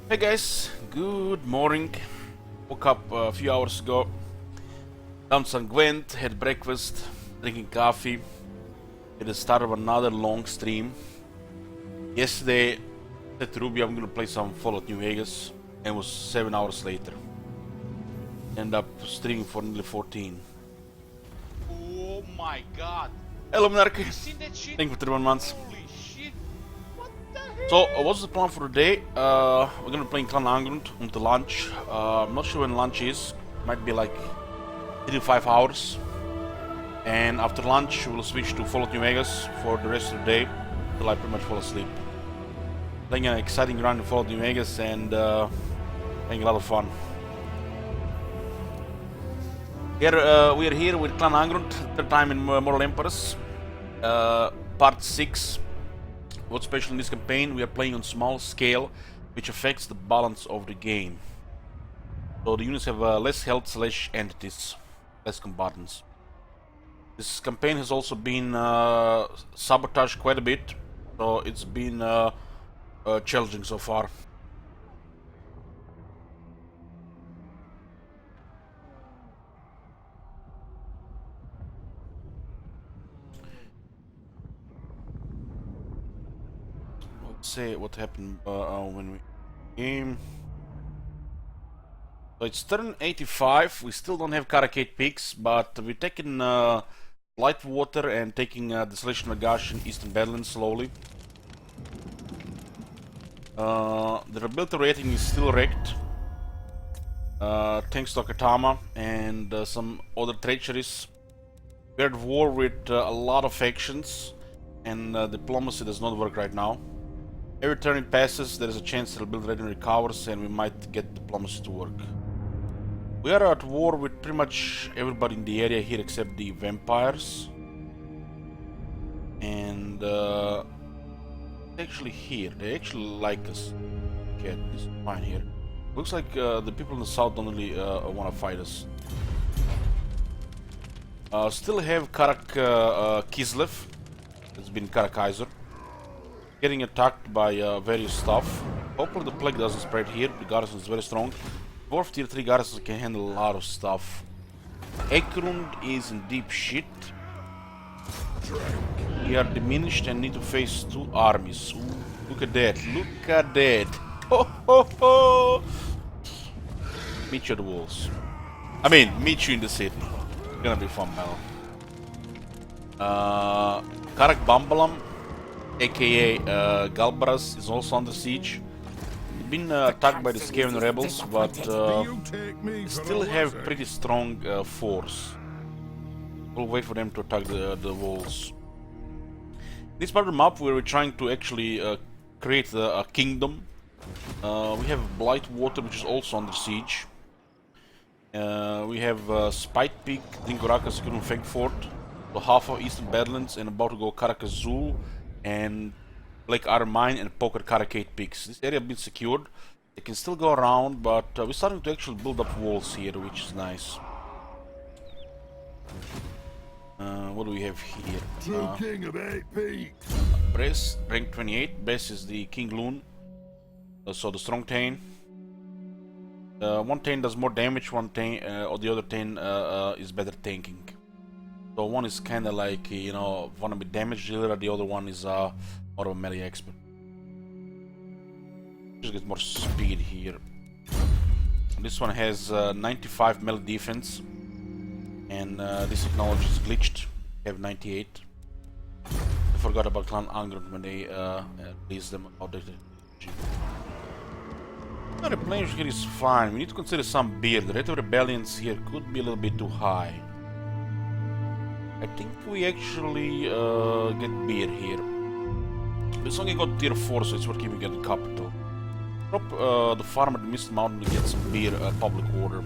Hey guys, good morning. Woke up a few hours ago, down some Gwent, had breakfast, drinking coffee. At the start of another long stream. Yesterday, I said to Ruby I'm gonna play some Fallout New Vegas, and it was 7 hours later. End up streaming for nearly 14. Oh my god! Hello Minarki, You seen that shit? thank you for 31 months. Holy shit! What the hell? So, what's the plan for today? We're gonna be playing Clan Angrund until lunch. I'm not sure when lunch is. Might be like 3 to 5 hours. And after lunch, we'll switch to Fallout New Vegas for the rest of the day till I pretty much fall asleep. Playing an exciting run in Fallout New Vegas and having a lot of fun. Here, we are here with Clan Angrund, third time in Moral Emperors. Part 6. What's special in this campaign? We are playing on small scale, which affects the balance of the game. So the units have less health / entities, less combatants. This campaign has also been sabotaged quite a bit, so it's been challenging so far. Let's say what happened when we game. So it's turn 85. We still don't have Karakate peaks, but we're taking light water and taking Desolation Nagash in Eastern Badlands slowly. The ability rating is still wrecked, thanks to Akatama and some other treacheries. We're at war with a lot of factions, and diplomacy does not work right now. Every turn it passes, there is a chance that the build ready recovers, and we might get diplomacy to work. We are at war with pretty much everybody in the area here except the vampires. And actually here, they actually like us. Okay, this is fine here. Looks like the people in the south don't really want to fight us. Still have Karak Kislev, it's been Karakaiser, getting attacked by various stuff. Hopefully the plague doesn't spread here, the garrison is very strong. Dwarf tier 3 garrison can handle a lot of stuff. Angrund is in deep shit. We are diminished and need to face 2 armies. Ooh, look at that, look at that. Ho ho ho! Meet you at the walls. I mean, meet you in the city. It's gonna be fun battle. Karak Bambalam, aka Galbaras, is also under siege. Been attacked by the Skaven rebels, but still have pretty strong force. We'll wait for them to attack the walls. This part of the map where we're trying to actually create a kingdom. We have Blightwater, which is also under siege. We have Spite Peak, Dingoraka, Securum Fengfort, the half of Eastern Badlands, and about to go Karakazul and Lake Iron Mine and Poker Karakate Peaks. This area has been secured. They can still go around, but we're starting to actually build up walls here, which is nice. What do we have here? True king of 8 peaks. Bress, rank 28. Bress is the King Loon. So the strong Tane. One Tane does more damage, one Tane, or the other Tane is better tanking. So one is kinda like, you know, one of the damage dealer, the other one is more of a melee expert. Just get more speed here. This one has 95 melee defense, and this technology is glitched. Have 98. I forgot about Clan Angrund when they released them outdated. The replenishment here is fine. We need to consider some beer. The rate of rebellions here could be a little bit too high. I think we actually get beer here. This only got tier 4, so it's worth keeping at the capital. Drop the farm at the Mist Mountain to get some beer, public order.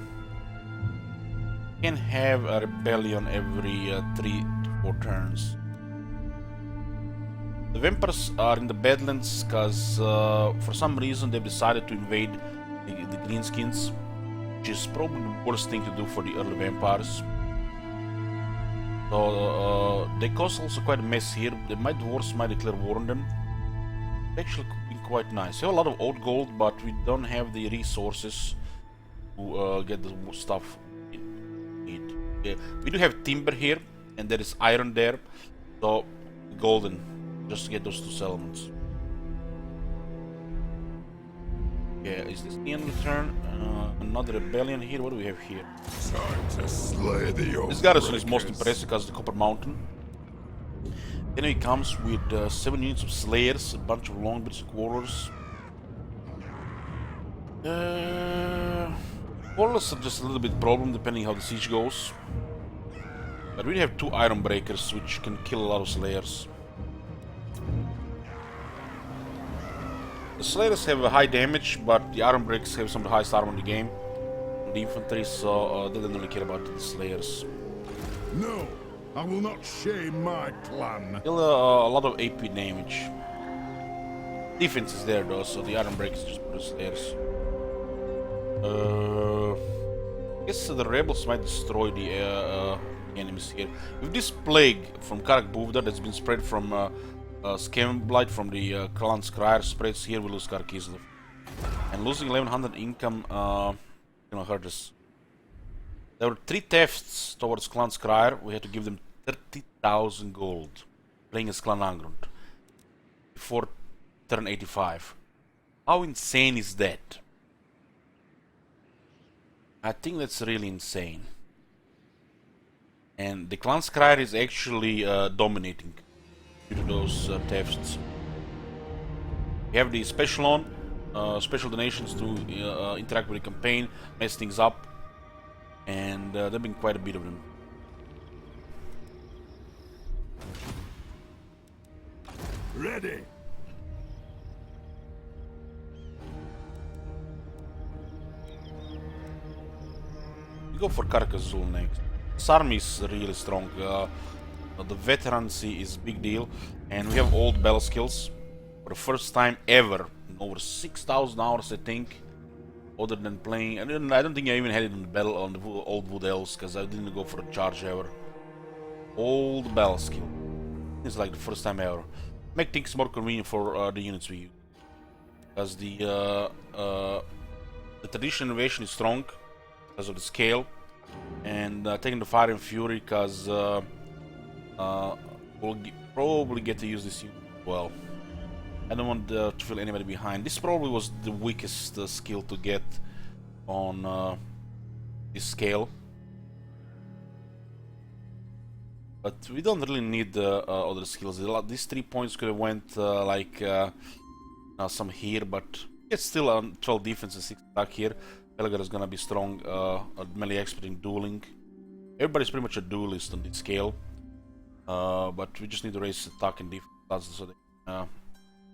Can have a rebellion every 3 to 4 turns. The vampires are in the Badlands because for some reason they've decided to invade the Greenskins, which is probably the worst thing to do for the early vampires. So they cause also quite a mess here. The dwarves might declare war on them. Actually, been quite nice. We have a lot of old gold, but we don't have the resources to get the stuff we need. Yeah, we do have timber here, and there is iron there, so golden, just to get those 2 settlements. Yeah, is this the end of the turn? Another rebellion here. What do we have here? Time to slay the This garrison is most impressive because of the Copper Mountain. Then he comes with 7 units of slayers, a bunch of longbridge quarters. Quarters are just a little bit problem depending how the siege goes. But we have 2 iron breakers which can kill a lot of slayers. The slayers have a high damage, but the iron breakers have some of the highest armor in the game. The infantry, so they don't really care about the slayers. No, I will not shame my clan. Still a lot of AP damage. Defense is there though, so the iron breakers just put the slayers. I guess the rebels might destroy the enemies here. With this plague from Karak Buvda that's been spread from Scam Blight from the Clan Scryer spreads here, we lose Karak easily. And losing 1100 income gonna hurt us. There were 3 thefts towards Clan Scryer. We had to give them 30,000 gold playing as Clan Angrund before turn 85. How insane is that? I think that's really insane. And the Clan Scryer is actually dominating due to those thefts. We have the special on, special donations to interact with the campaign, mess things up, and there have been quite a bit of them. Ready. We go for Carcassonne next. This army is really strong. The veterancy is a big deal, and we have old battle skills for the first time ever in over 6,000 hours, I think. Other than playing, I don't think I even had it on the battle on the old Wood Elves because I didn't go for a charge ever. Old battle skill. It's like the first time ever. Make things more convenient for the units we use, because the traditional innovation is strong because of the scale, and taking the Fire and Fury because we'll probably get to use this unit well. I don't want to feel anybody behind. This probably was the weakest skill to get on this scale. But we don't really need other skills. These 3 points could have went like some here, but it's still 12 defense and 6 attack here. Pelgar is gonna be strong at melee expert in dueling. Everybody's pretty much a duelist on this scale. But we just need to raise attack and defense so they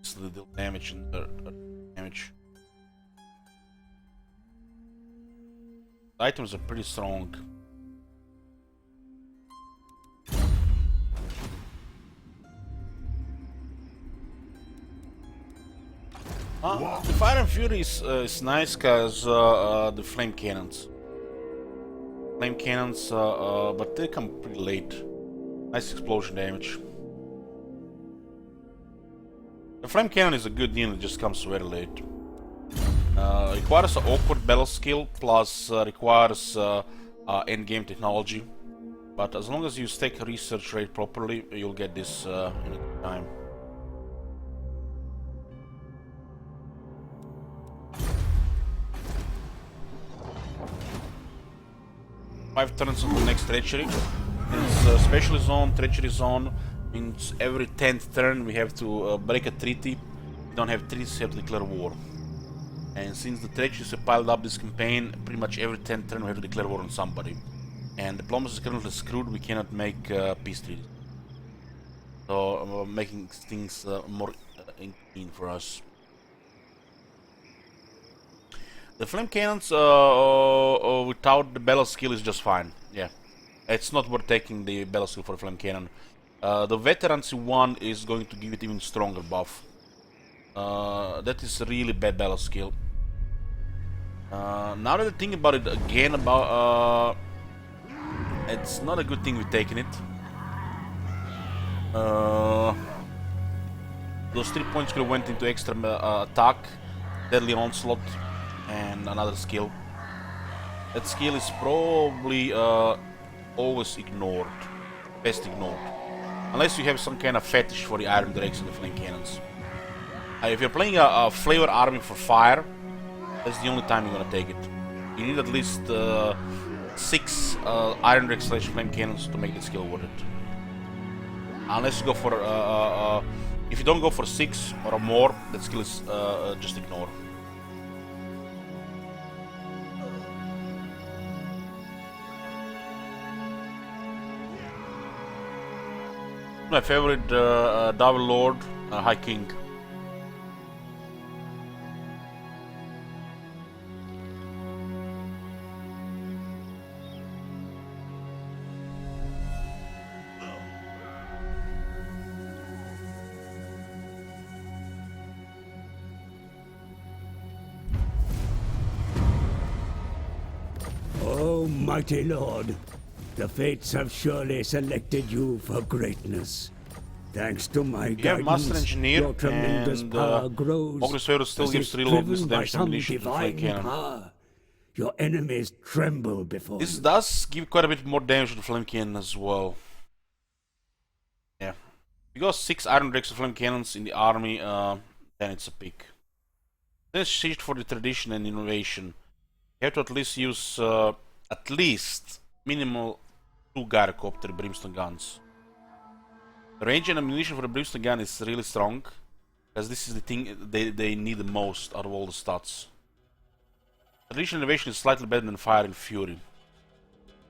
still deal damage and damage. The items are pretty strong. The Fire and Fury is nice because the flame cannons. But they come pretty late. Nice explosion damage. The flame cannon is a good unit, it just comes very late. Requires an awkward battle skill, plus requires end game technology. But as long as you stack research rate properly, you'll get this in a good time. Five turns on the next treachery. It's specialist zone, treachery zone. Means every 10th turn we have to break a treaty. We don't have treaties, we have to declare war. And since the treacheries have piled up this campaign, pretty much every 10th turn we have to declare war on somebody. And diplomacy is currently screwed, we cannot make peace treaties. So making things more inconvenient for us. The flame cannons without the battle skill is just fine. Yeah, it's not worth taking the battle skill for a flame cannon. The veterancy one is going to give it even stronger buff. That is a really bad battle skill. Now that I think about it again, it's not a good thing we're taking it. Those 3 points could have went into extra attack, deadly onslaught, and another skill. That skill is probably always ignored, best ignored, unless you have some kind of fetish for the iron drakes and the flame cannons. If you're playing a flavor army for fire, that's the only time you're gonna take it. You need at least 6 iron drake / flame cannons to make the skill worth it. Unless you go for if you don't go for 6 or more, that skill is just ignored. My favorite Devil Lord, High King. Oh, mighty lord, the fates have surely selected you for greatness. Thanks to my You have guidance, Master Engineer your tremendous and power grows. Ogre's Favor still as gives if reload driven by damage some ammunition to the flame divine cannon. power. Your enemies tremble before This you. does give quite a bit more damage to the flame cannon as well. Yeah. If you got 6 iron drakes and flame cannons in the army, then it's a pick. Then it's shift for the tradition and innovation. You have to at least use minimal 2 gyrocopter brimstone guns. The range and ammunition for the brimstone gun is really strong, because this is the thing they need the most out of all the stats. Tradition innovation is slightly better than fire and fury.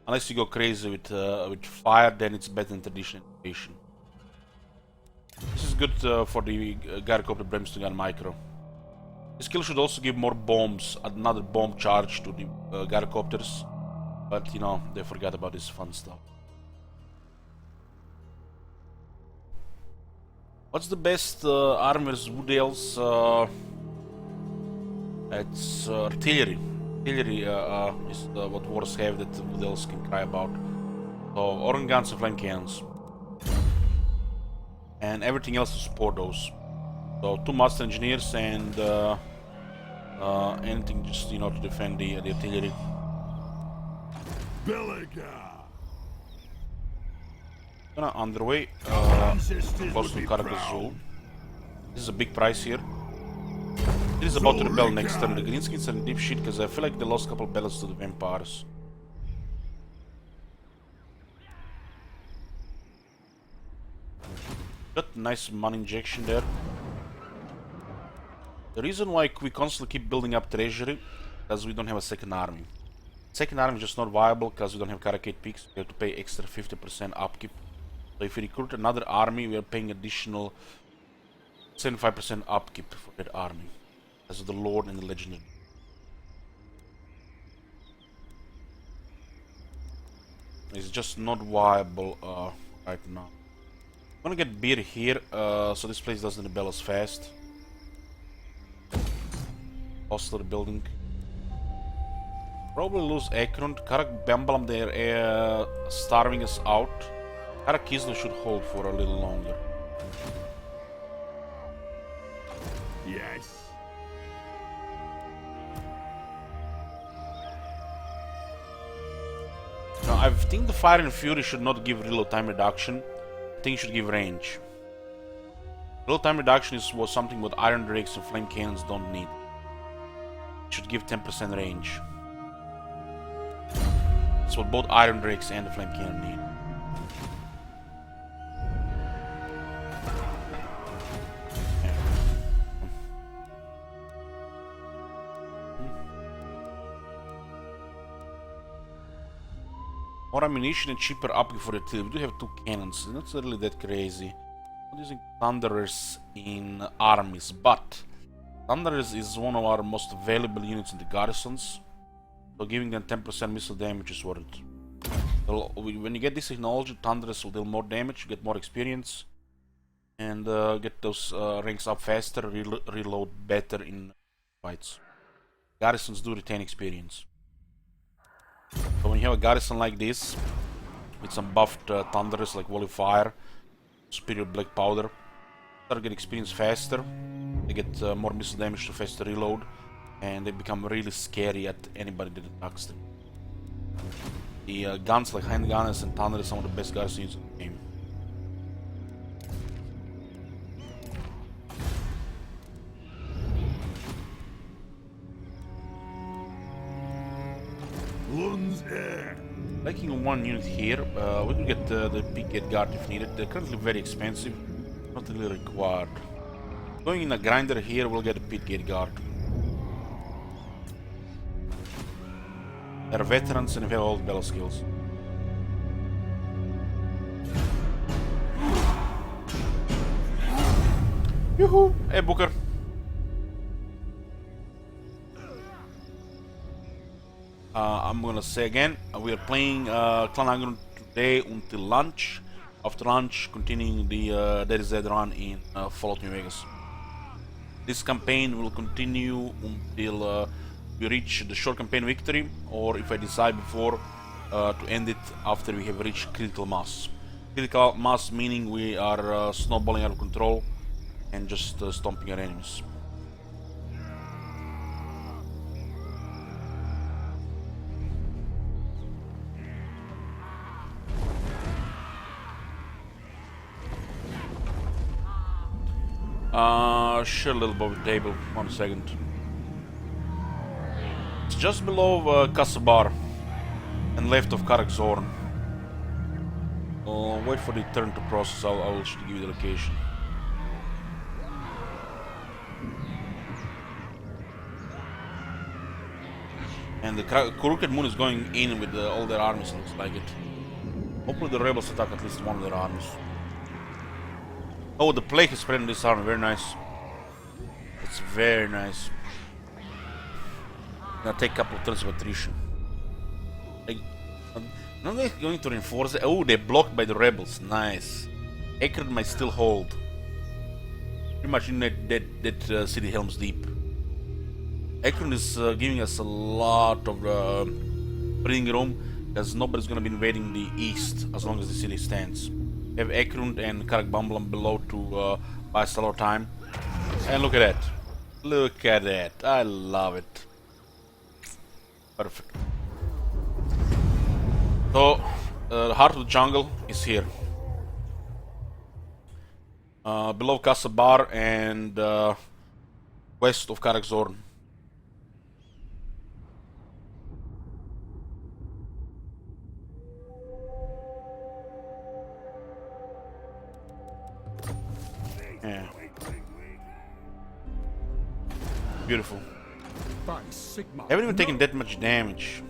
Unless you go crazy with fire, then it's better than tradition innovation. This is good for the gyrocopter brimstone gun micro. This skill should also give more bombs, another bomb charge to the gyrocopters, but you know, they forgot about this fun stuff. What's the best armors Wood Elves? It's artillery. Artillery is what wars have that Wood Elves can cry about. So, Oran guns and flame cannons. And everything else to support those. So, 2 Master Engineers and anything just, you know, to defend the artillery. Gonna underway close to Karagazul. This is a big price here. This is about to rebel next turn. The Greenskins are in deep shit because I feel like they lost a couple battles to the vampires. Got nice money injection there. The reason why we constantly keep building up treasury because we don't have a second army. Second army is just not viable because we don't have Karakate peaks. We have to pay extra 50% upkeep. So if we recruit another army, we are paying additional 75% upkeep for that army. As of the Lord and the Legendary. It's just not viable right now. I'm gonna get beer here, so this place doesn't rebel as fast. Hostler building. Probably lose Angrund. Karak Bambalam, they're starving us out. Karakizlo should hold for a little longer. Yes. Now, I think the Fire and Fury should not give reload time reduction. I think it should give range. Reload time reduction was something what Iron Drakes and Flame Cannons don't need. It should give 10% range. That's what both Iron Drakes and the Flame Cannon need. More ammunition and cheaper upgrade for the artillery. We do have 2 cannons, it's not really that crazy. I'm not using Thunderers in armies, but Thunderers is one of our most valuable units in the garrisons. So giving them 10% missile damage is worth it. So when you get this technology, Thunderers will deal more damage, get more experience, and get those ranks up faster, reload better in fights. Garrisons do retain experience. So when you have a garrison like this, with some buffed thunderers like Wall of Fire, Superior Black Powder, target experience faster. They get more missile damage to faster reload, and they become really scary at anybody that attacks them. The guns like handgunners and thunder are some of the best guns in the game. Taking one unit here, we can get the big gate guard if needed. They're currently very expensive, not really required. Going in a grinder here, we'll get a pit gate guard. They're veterans and have all the battle skills. Yoo-hoo! Hey, Booker. I'm gonna say again, we are playing Clan Angrund today until lunch. After lunch, continuing the DayZ run in Fallout New Vegas. This campaign will continue until we reach the short campaign victory, or if I decide before to end it after we have reached critical mass. Critical mass meaning we are snowballing out of control and just stomping our enemies. Share a little bit of the table, 1 second. It's just below Kasabar and left of Karak Zorn. Wait for the turn to process, I will give you the location. And the Crooked Moon is going in with all their armies, looks like it. Hopefully the rebels attack at least one of their armies. Oh, the plague is spread in this army, very nice. It's very nice. Gonna take a couple of turns of attrition. I'm not going to reinforce it. Oh, they're blocked by the rebels. Nice. Angrund might still hold. Pretty much in that city Helm's Deep. Angrund is giving us a lot of breathing room, because nobody's gonna be invading the east as long as the city stands. We have Angrund and Karak Bumblum below to buy us a lot of time. And look at that. Look at that. I love it. Perfect. So, the heart of the jungle is here. Below Kasabar and west of Karak Zorn. Yeah. Beautiful. Haven't even taken that much damage.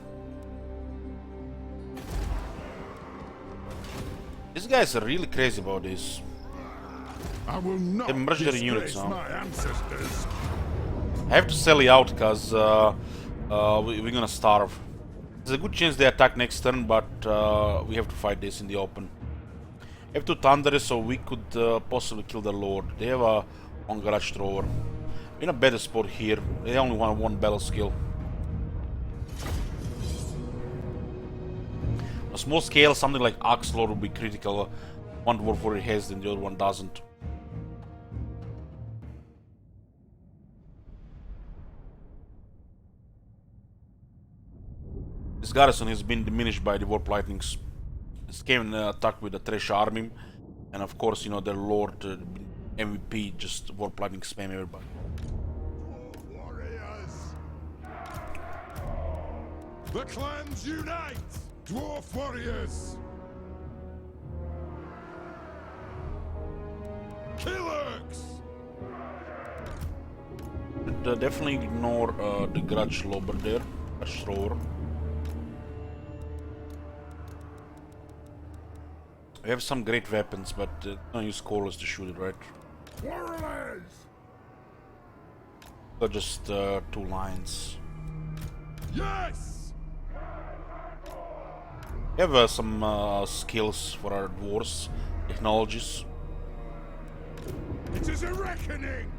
These guys are really crazy about this. I will not They merged their disgrace units now. my ancestors. I have to sell you out because we're gonna starve. There's a good chance they attack next turn, but we have to fight this in the open. We have 2 Thunderers, so we could possibly kill the Lord. They have a 1 Garage Thrower. We're in a better spot here. They only want 1 battle skill. On a small scale, something like Axe Lord would be critical. One dwarf already has them, the other one doesn't. This garrison has been diminished by the Warp Lightnings. This came in attack with the Thresh army, and of course, you know, their Lord MVP just Warp Lightning spam everybody. Warriors! The clans unite! Dwarf warriors! Killers! Definitely ignore the Grudge Lobber there, Grudge Thrower. We have some great weapons, but don't use callers to shoot it, right? Warriors! So just 2 lines. Yes! We have some skills for our dwarves, technologies. It is a reckoning!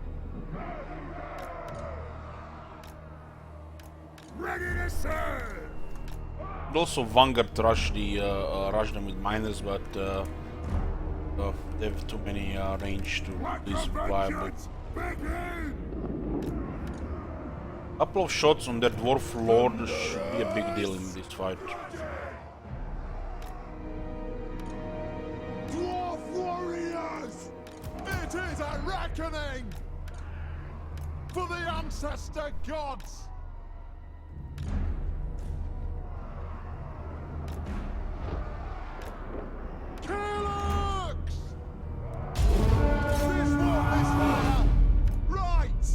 Ready to serve! Could also Vanguard rush them with miners, but They have too many range to be viable. Couple of shots on that dwarf lord should be a big deal in this fight. Dwarf warriors! It is a reckoning! For the ancestor gods! Calyx! This one is fire! Right!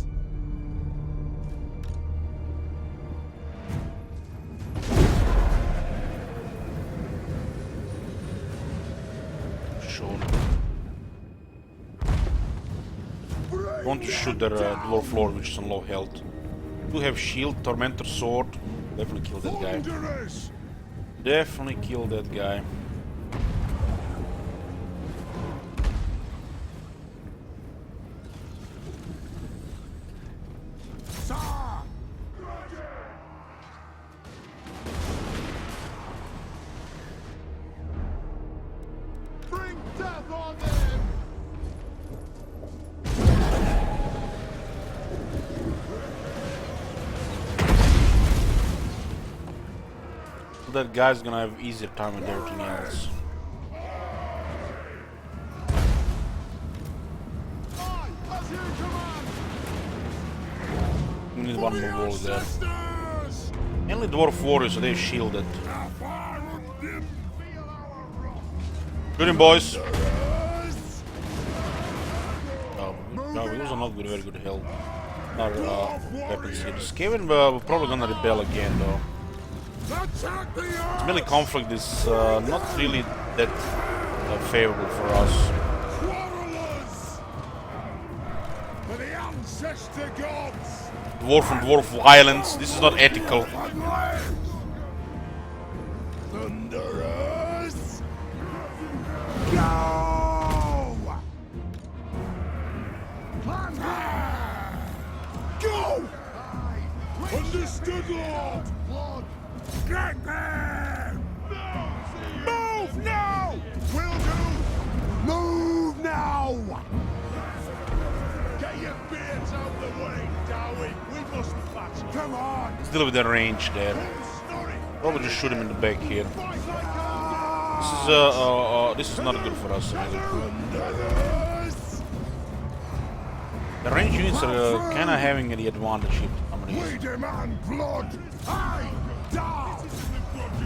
Sure. Want to shoot their dwarf lord, which is on low health. Do have shield, tormentor sword. Definitely kill that guy. Thunderous! Definitely kill that guy. Sir! Bring death on them! That guy's gonna have easier time with everything else. Aye, as you command! We need one more wall there. Ancestors! Only dwarf warriors, so they're shielded. Feel our wrath! Good him, boys. Oh, no, we also not with very good health. Our weapons here. Skaven we're probably gonna rebel again, though. Attack the earth! Melee conflict is not really that favorable for us. Quarrelers! For the ancestor gods! Dwarf and dwarf violence. This is not ethical. Thunderers! Go! Go! Understood, Lord! Get them! Move now! Will do! Move now! Get your beards out of the way, Darwin! We must battle! Come on! Still with the range there. Snorri! Probably just shoot him in the back here. Fight like This is not good for us. Really. Thunderers! The range units are kind of having the advantage here. We demand blood! I die!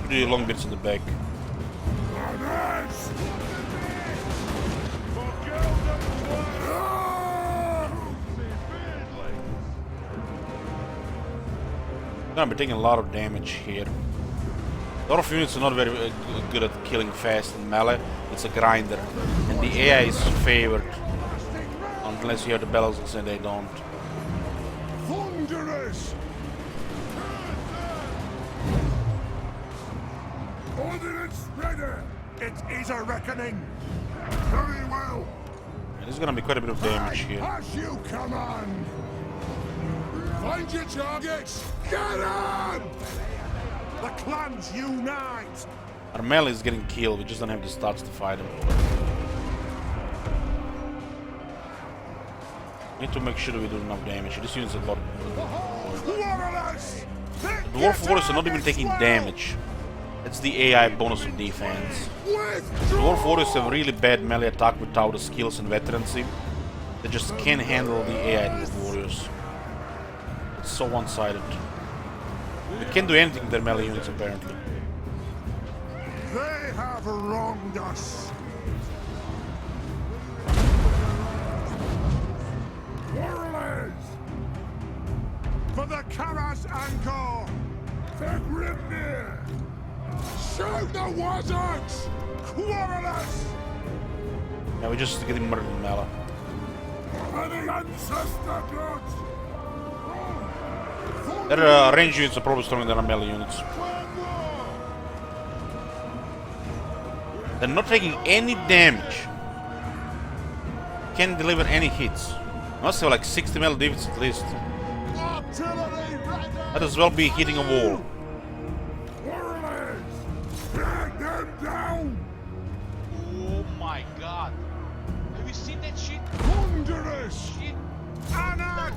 Pretty long bits in the back. Gonna be taking a lot of damage here. A lot of units are not very good at killing fast in melee. It's a grinder, and the AI is favored unless you have the bells and they don't. Thunderous! Ordnance ready! It is a reckoning! Very well! And there's gonna be quite a bit of damage here. As you command! Find your targets! Get them! The clans unite! Our melee is getting killed, we just don't have the stats to fight them. Need to make sure that we do enough damage. This unit's a lot. Warriors! The dwarf warriors are not even taking damage. It's the AI bonus of defense. The dwarf warriors have really bad melee attack without the skills and veterancy. They just can't handle the AI dwarf warriors. It's so one-sided. They can't do anything with their melee units apparently. They have wronged us. Warriors! For the Karas Angkor! The Grimnir! Shoot the wizards! Quarrelers! Yeah, we're just getting murdered in melee. For the ancestor gods! Their range units are probably stronger than our melee units. They're not taking any damage. Can't deliver any hits. Must have like 60 melee defense at least. Might as well be hitting a wall. Warriors! Drag them down! Oh my god. you see that shit? Thunderous! Shit. Anna!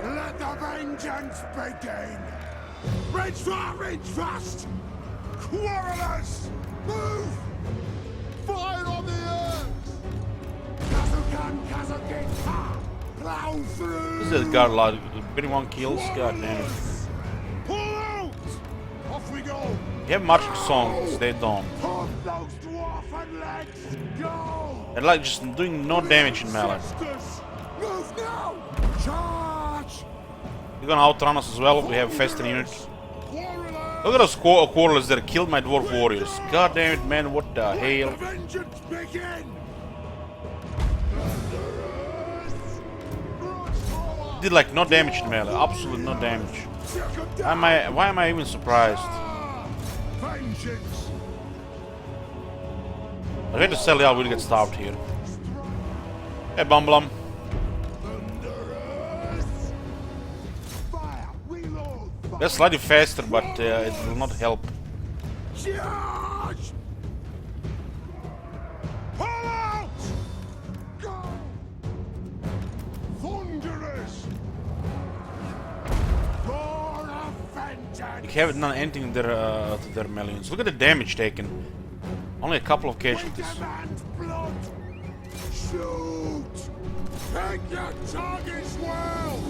Let the vengeance begin! Reach fast! Quarrelers! Move! Fire on the earth! Kazukan, ha! Plow through! This has got a lot of 21 kills, god damn it. Pull out! Off we go! You have much songs, they don't. Pump those dwarfen legs! Go! And like just doing no damage in melee. Sisters! Move now! Charge! They're gonna outrun us as well, we have faster units. Quarrelers! Look at those quarrelers that killed my dwarf warriors. God damn it, man, what the hell? The vengeance begin! Did like no damage in melee, absolutely no damage. Why am I even surprised? Vengeance! I hate to sell out, we'll get starved here. Hey, Bumblum. Fire! Reload! They're slightly faster, but it will not help. Charge! Pull out! Go! Thunderous! Roar of vengeance! They haven't done anything to their melee units. Look at the damage taken. Only a couple of We casualties. demand blood! Shoot! Pick your targets well!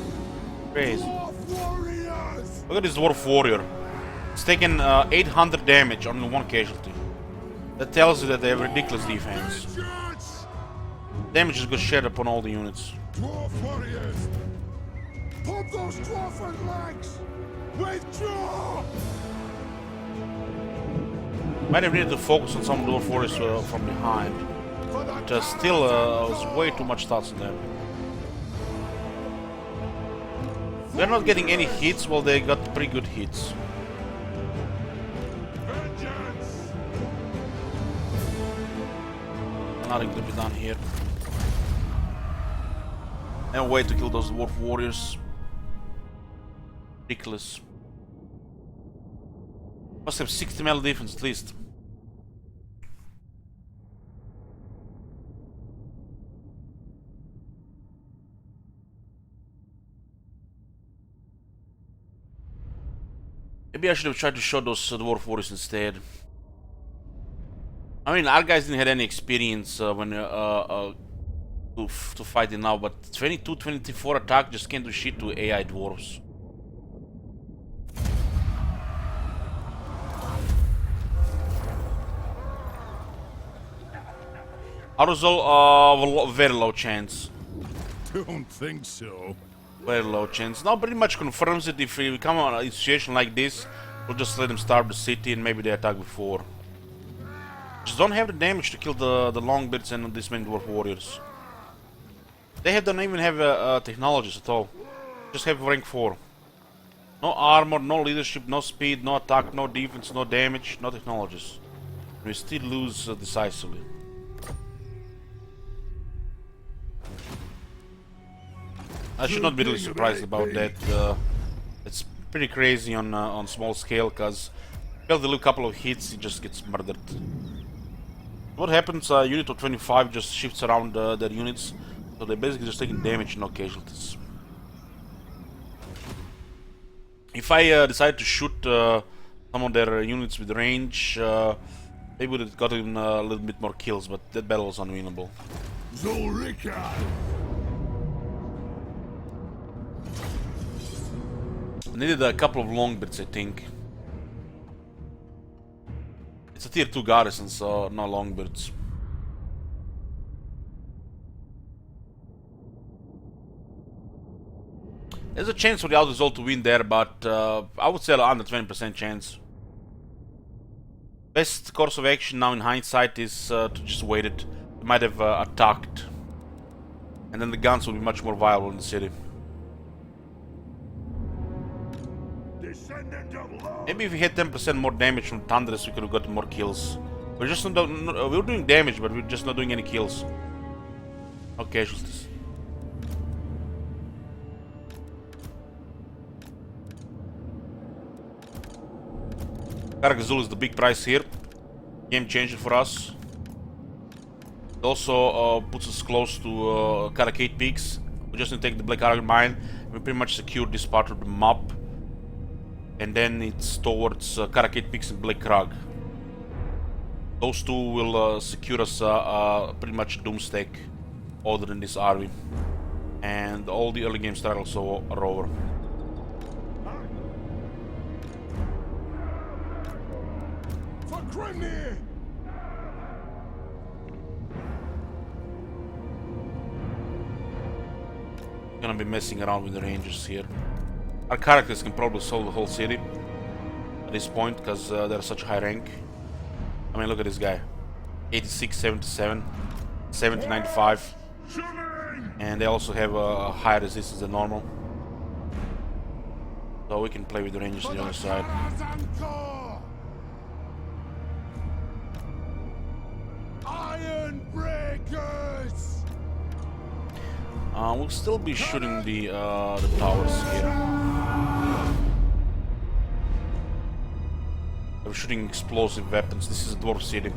Crazy. Dwarf warriors! Look at this dwarf warrior. It's taken 800 damage, only one casualty. That tells you that they have ridiculous defense. Vengeance! Damage is good shared upon all the units. Dwarf warriors! Pump those dwarfen legs! Withdraw! Might have needed to focus on some dwarf warriors from behind. For the But still, was way too much stats on them. They're not getting any hits, well they got pretty good hits. vengeance! Nothing to be done here. No way to kill those dwarf warriors. Ridiculous. Must have 60 melee defense at least. Maybe I should have tried to show those dwarf warriors instead. I mean, our guys didn't have any experience when to fight it now, but 22-24 attack just can't do shit to AI dwarves. Aerosol, very low chance. Don't think so. Very low chance. Now pretty much confirms it. If we come on a situation like this, we'll just let them starve the city and maybe they attack before. Just don't have the damage to kill the longbeards and these many dwarf warriors. They don't even have technologies at all. Just have rank 4. No armor, no leadership, no speed, no attack, no defense, no damage, no technologies. We still lose decisively. I should not be really surprised about that. It's pretty crazy on small scale, cause failed to do a couple of hits, he just gets murdered. What happens? Unit of 25 just shifts around their units, so they're basically just taking damage, no casualties. If I decide to shoot some of their units with range, maybe would have gotten a little bit more kills, but that battle was unwinnable. Zolrika! Needed a couple of longbeards, I think. It's a tier 2 garrison, so no longbeards. There's a chance for the Outresult to win there, but I would say under 20% chance. Best course of action now in hindsight is to just wait it. They might have attacked. And then the guns will be much more viable in the city. Maybe if we had 10% more damage from Thunderous, we could have gotten more kills. We're just not, we're doing damage, but we're just not doing any kills. No casualties. Karagazul is the big price here. Game changer for us. It also puts us close to Karakate Peaks. We just need to take the Black Iron Mine. We pretty much secure this part of the map. And then it's towards Karakate Peaks and Black Crag. Those two will secure us pretty much Doomstack other than this RV. And all the early game struggles are over. For Grimnir! Gonna be messing around with the rangers here. Our characters can probably solve the whole city at this point because they're such a high rank. I mean, look at this guy. 86, 77, 70, 95. And they also have a higher resistance than normal. So we can play with the rangers on the other side. Iron breakers! We'll still be shooting the towers here. We're shooting explosive weapons. This is a dwarf city.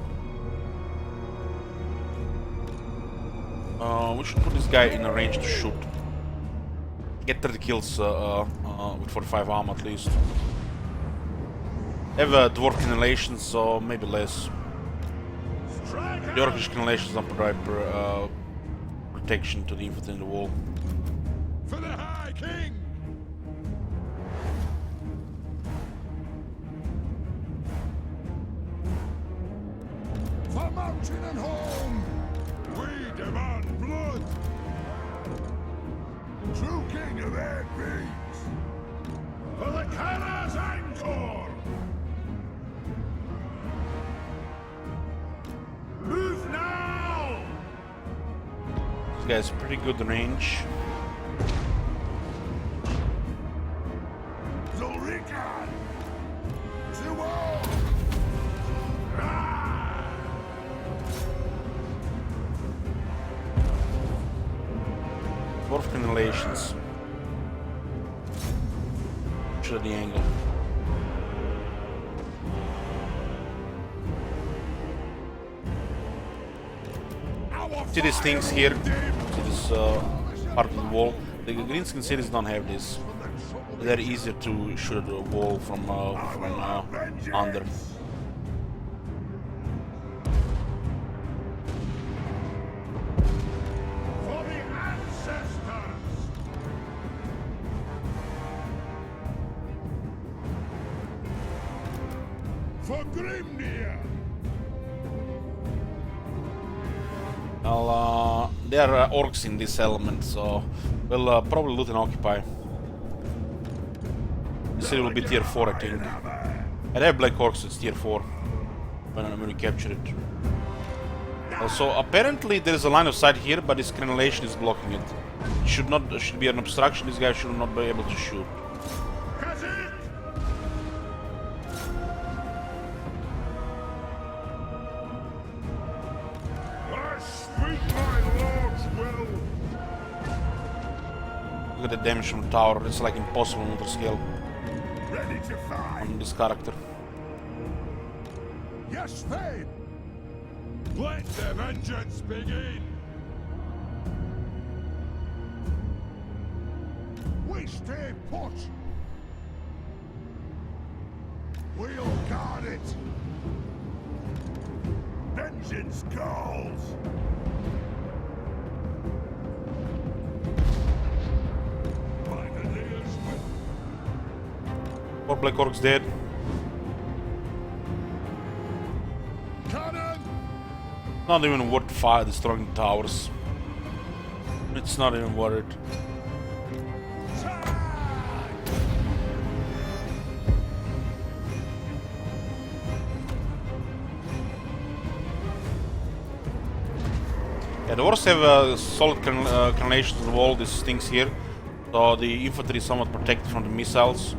We should put this guy in a range to shoot. Get 30 kills with 45 armor at least. Have a dwarf annihilation, so maybe less. The orcish cannellations don't provide protection to the infantry in the wall. For the High King! For mountain and home! We demand blood! True king of air beings! For the Kala's Angkor! Move now! This guy's pretty good range. Zulrika! To all! Dwarf cannellations. Shoot at the angle. See these things here? See this part of the wall? The greenskin cities don't have this. They're easier to shoot at the wall from under. For the ancestors! For Grimnir! Well, there are orcs in this element, so we'll probably loot and occupy. This city will be tier 4, I think. And I have black orcs, it's tier 4 when we capture it. Also, apparently there is a line of sight here, but this crenellation is blocking it. Should be an obstruction. This guy should not be able to shoot. Look at the damage from the tower. It's like impossible on the scale Ready to fight! on this character. Yes, Fabe! Let the vengeance begin! We stay put! We'll guard it! Vengeance calls! By the Lear's will! 4 black orcs dead. Cannon! Not even worth fire destroying the towers. It's not even worth it. Yeah, the orcs have solid crenellations on the wall, these things here. So the infantry is somewhat protected from the missiles.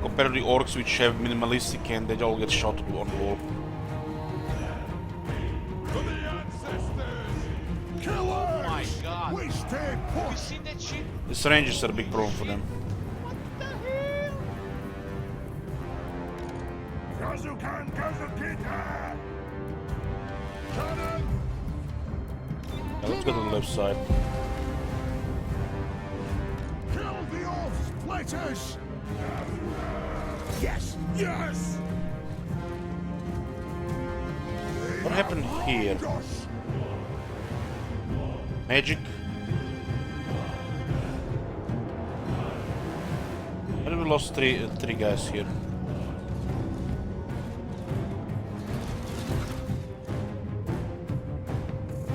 Compared to the orcs, which have minimalistic and they all get shot on the wall. For the ancestors! Killers! Oh my god. We stay You put! see that shit? These ranges are a big problem for them. Kazukan Kazukita! Cannon! Let's go to the left side. Kill the off-splitters! Yes! Yes! What happened here? Magic? Why did we lost three guys here?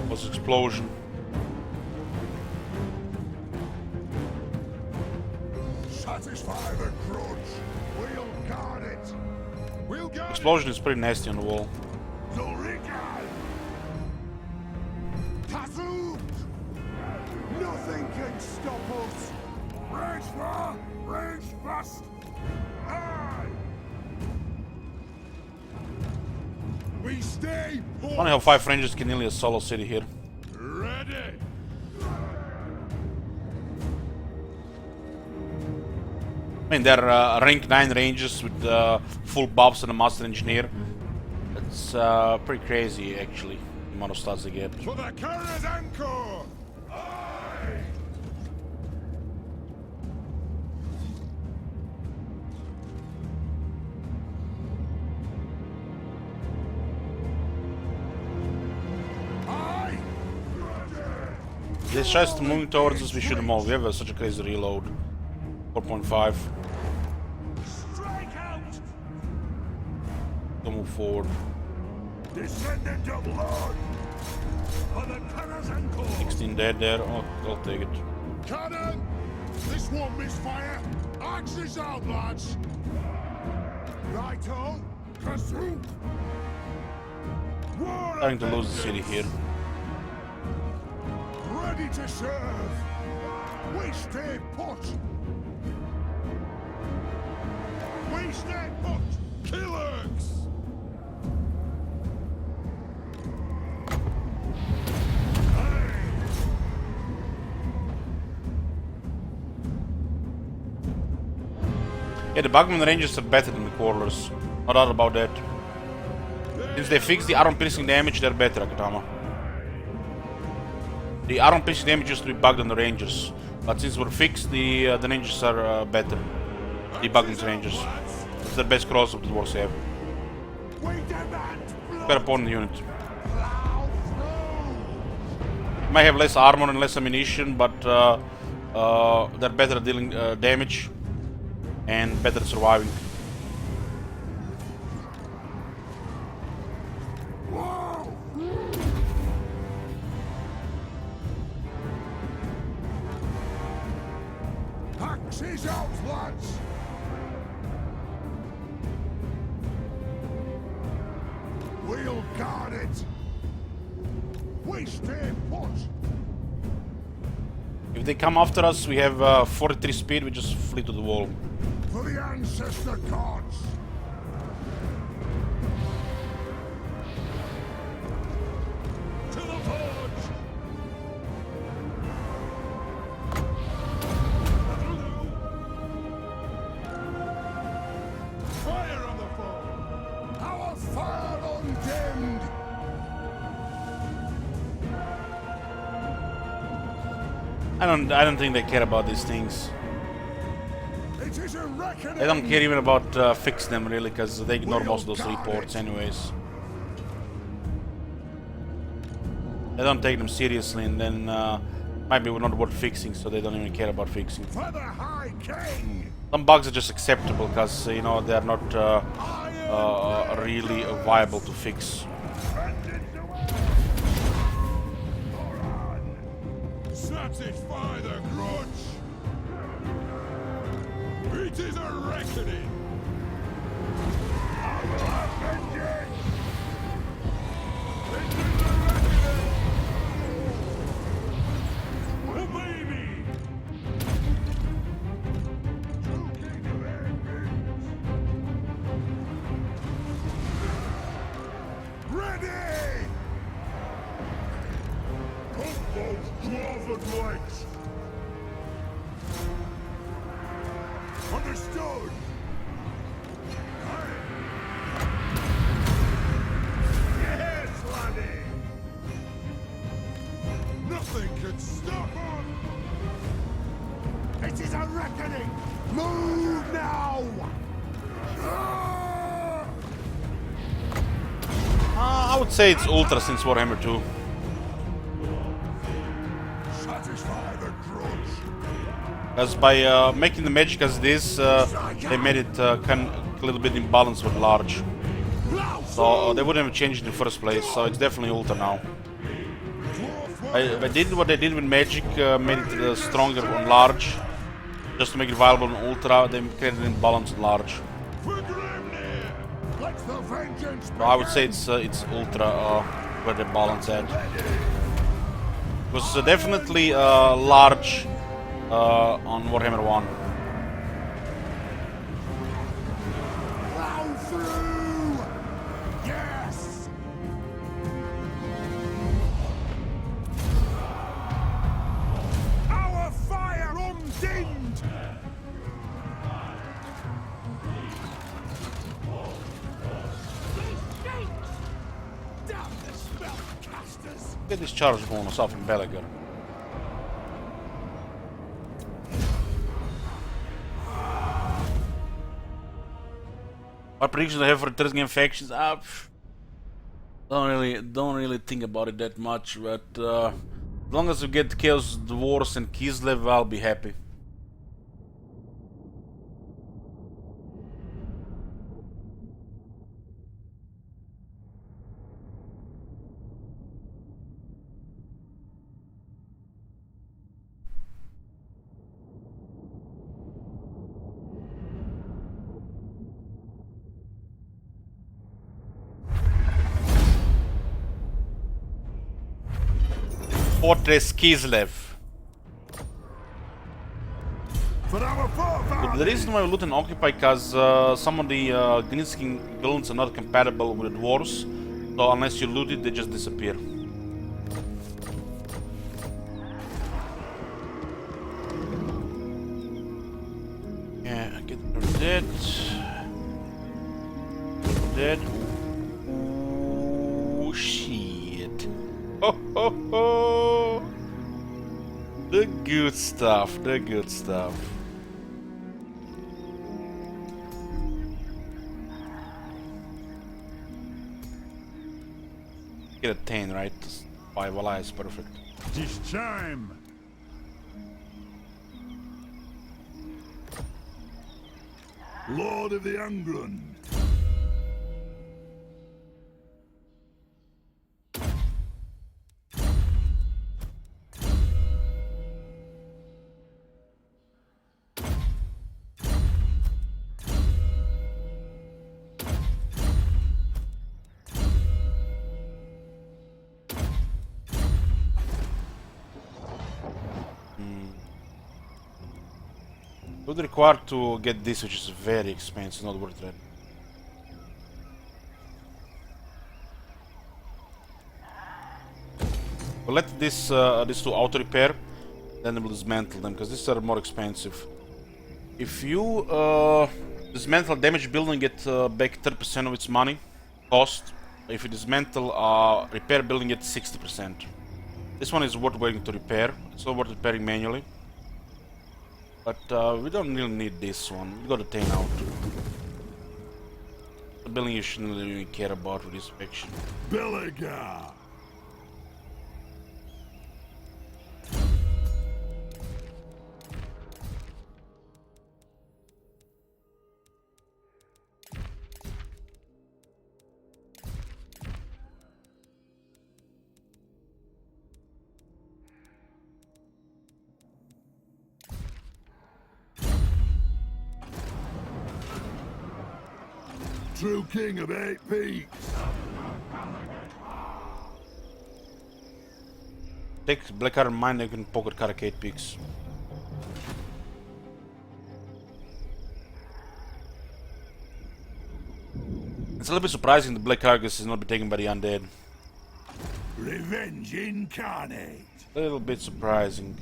Was explosion. Satisfy the grudge. We'll guard it. We'll guard Explosion is pretty nasty on the wall. it. Zurika! Tazoot! Nothing can stop us. Rage far, rage fast. Aye. We stay put. Funny how 5 rangers can nearly a solo city here. Ready. I mean, they're rank 9 rangers with full buffs and a master engineer. It's pretty crazy, actually, the amount of stats they get. For the Kara's Anchor! Aye! Aye! If they tries to move towards us, we shoot them all. We have such a crazy reload. 4.5. Strike out! Don't move forward. Descendant of Lord! For the Kara's Anchor! 16 dead there. Oh, I'll take it. Cannon! This won't misfire! Axes out, lads! Righto! Pursuit! War Starting to lose the city here. ready to serve! We stay put! We stay put! Killers! Yeah, the Bugman Rangers are better than the Quarrelers. No doubt about that. Since they fixed the armor piercing damage, they're better, Akatama. The armor piercing damage used to be bugged on the Rangers, but since we're fixed, the Rangers are better. The Bugman's Rangers. It's their best cross of the Dwarves have. We demand Better opponent unit. plow through! Might have less armor and less ammunition, but they're better at dealing damage and better at surviving. Whoa! Axes out, lads! We'll guard it! We stay put! If they come after us, we have 43 speed, we just flee to the wall. For the ancestor gods! To the forge! Fire on the foe! Our fire undimmed! I don't think they care about these things. It is a reckoning! They don't care even about fixing them really, because they ignore most of those reports anyways. They don't take them seriously, and then maybe we're not worth fixing, so they don't even care about fixing. For the High King! Some bugs are just acceptable because you know they're not really viable to fix. Satisfy the grudge! It is a reckoning! I will have vengeance! It is a reckoning! Obey me! Choking of envy! Ready! Put those dwarven legs! Understood! Yes, laddie! Nothing can stop us! It is a reckoning! Move now! I would say it's Ultra since Warhammer 2. Satisfy the grudge! As by making the magic as it is, they made it kind of a little bit imbalance with large. So they wouldn't have changed in the first place, so it's definitely Ultra now. They did what they did with magic, made it stronger on large, just to make it viable on Ultra. They created an imbalance on large. So I would say it's Ultra where the balance at. It was definitely large on Warhammer 1. Plow through! Yes! Our fire undimmed! Damn the spellcasters! Get this charge bonus off in Belliger. What predictions I have for the third game factions? Don't really think about it that much, but as long as we get Chaos Dwarves and Kislev, I'll be happy. Fortress Kislev. For our forefathers! The reason why we loot and occupy because some of the Gninskin guilds are not compatible with the dwarves, so unless you loot it, they just disappear. Yeah, get rid of that. That. Oh shit! Ho ho ho! The good stuff, the good stuff. Get a 10, right? 5 voila is perfect. This time! Lord of the Angrund! Would require to get this, which is very expensive, not worth it. We'll let this these two auto repair, then we'll dismantle them because these are more expensive. If you dismantle damage building, get back 30% of its money cost. If you dismantle repair building, get 60%. This one is worth waiting to repair. It's not worth repairing manually. But we don't really need this one. We got a 10 out. The building you shouldn't really care about with this faction. Belligar! True king of 8 peaks! Take Black Iron Mine, you can pocket Caracade Peaks. It's a little bit surprising the Black Carcass is not be taken by the undead. Revenge incarnate! A little bit surprising.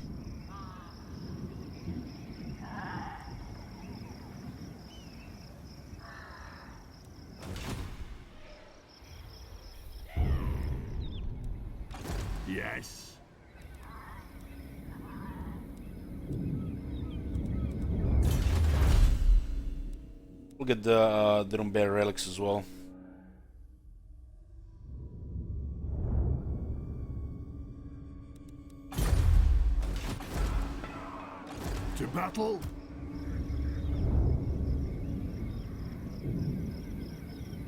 Yes. We'll get the Rumbear relics as well. To battle?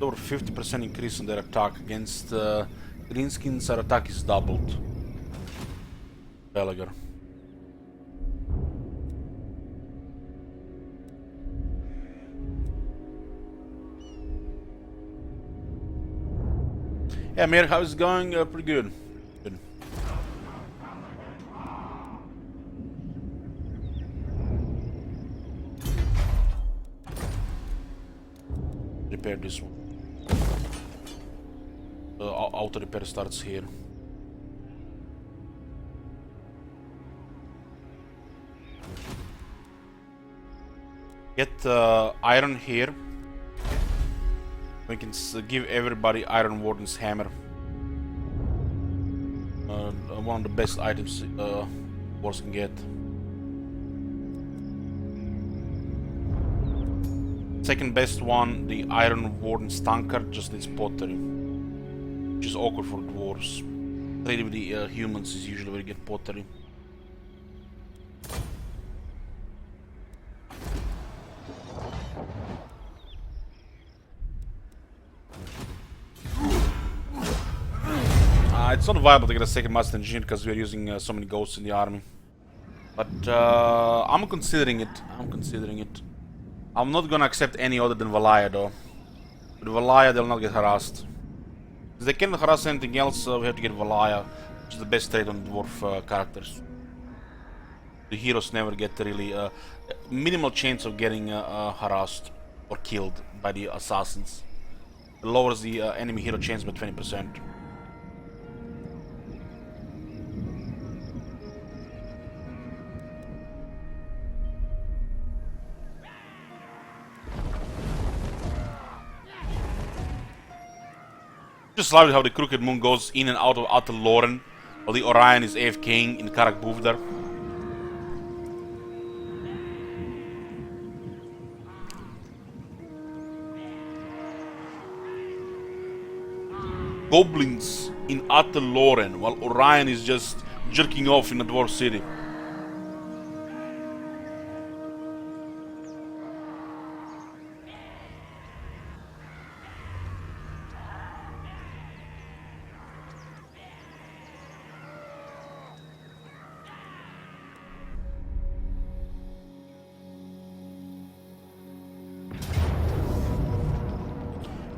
Over 50% increase in their attack. Against greenskins, our attack is doubled. Belagar. Yeah, Mir, how's it going? Pretty good. Good. Repair this one. Auto repair starts here. Get iron here. We can give everybody Iron Warden's hammer. One of the best items Wars can get. Second best one, the Iron Warden's tanker, just needs pottery, which is awkward for dwarves. Trade with the humans is usually where you get pottery. It's not viable to get a second master engineer because we are using so many ghosts in the army. But I'm considering it. I'm not gonna accept any other than Valaya though. With Valaya they'll not get harassed. If they cannot harass anything else, we have to get Valaya, which is the best trade on dwarf characters. The heroes never get really minimal chance of getting harassed or killed by the assassins. It lowers the enemy hero chance by 20%. Just love how the Crooked Moon goes in and out of Atel Loren, while the Orion is AFKing in Karak Buvdar. Goblins in Atel Loren, while Orion is just jerking off in a dwarf city.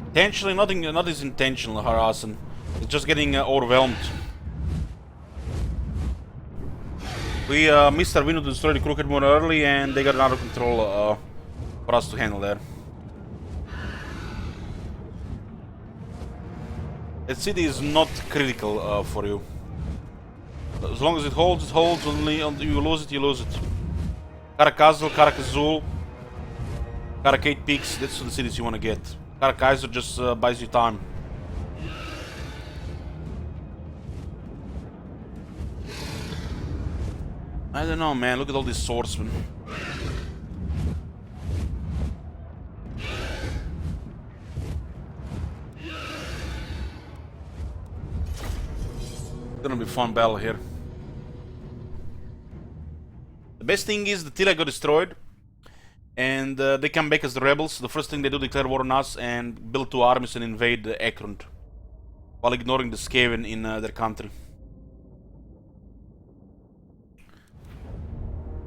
Intentionally, nothing is intentional harassing. It's just getting overwhelmed. We missed our window to destroy the Crooked Moon early, and they got it out of control for us to handle there. That city is not critical for you. As long as it holds, it holds. Only you lose it, you lose it. Karakazal, Karakazul, Karakate Peaks, that's the cities you want to get. Karakaiser just buys you time. I don't know, man. Look at all these swordsmen. It's gonna be a fun battle here. The best thing is the Tila got destroyed. And they come back as the rebels. The first thing they do, declare war on us and build 2 armies and invade Angrund, while ignoring the Skaven in their country.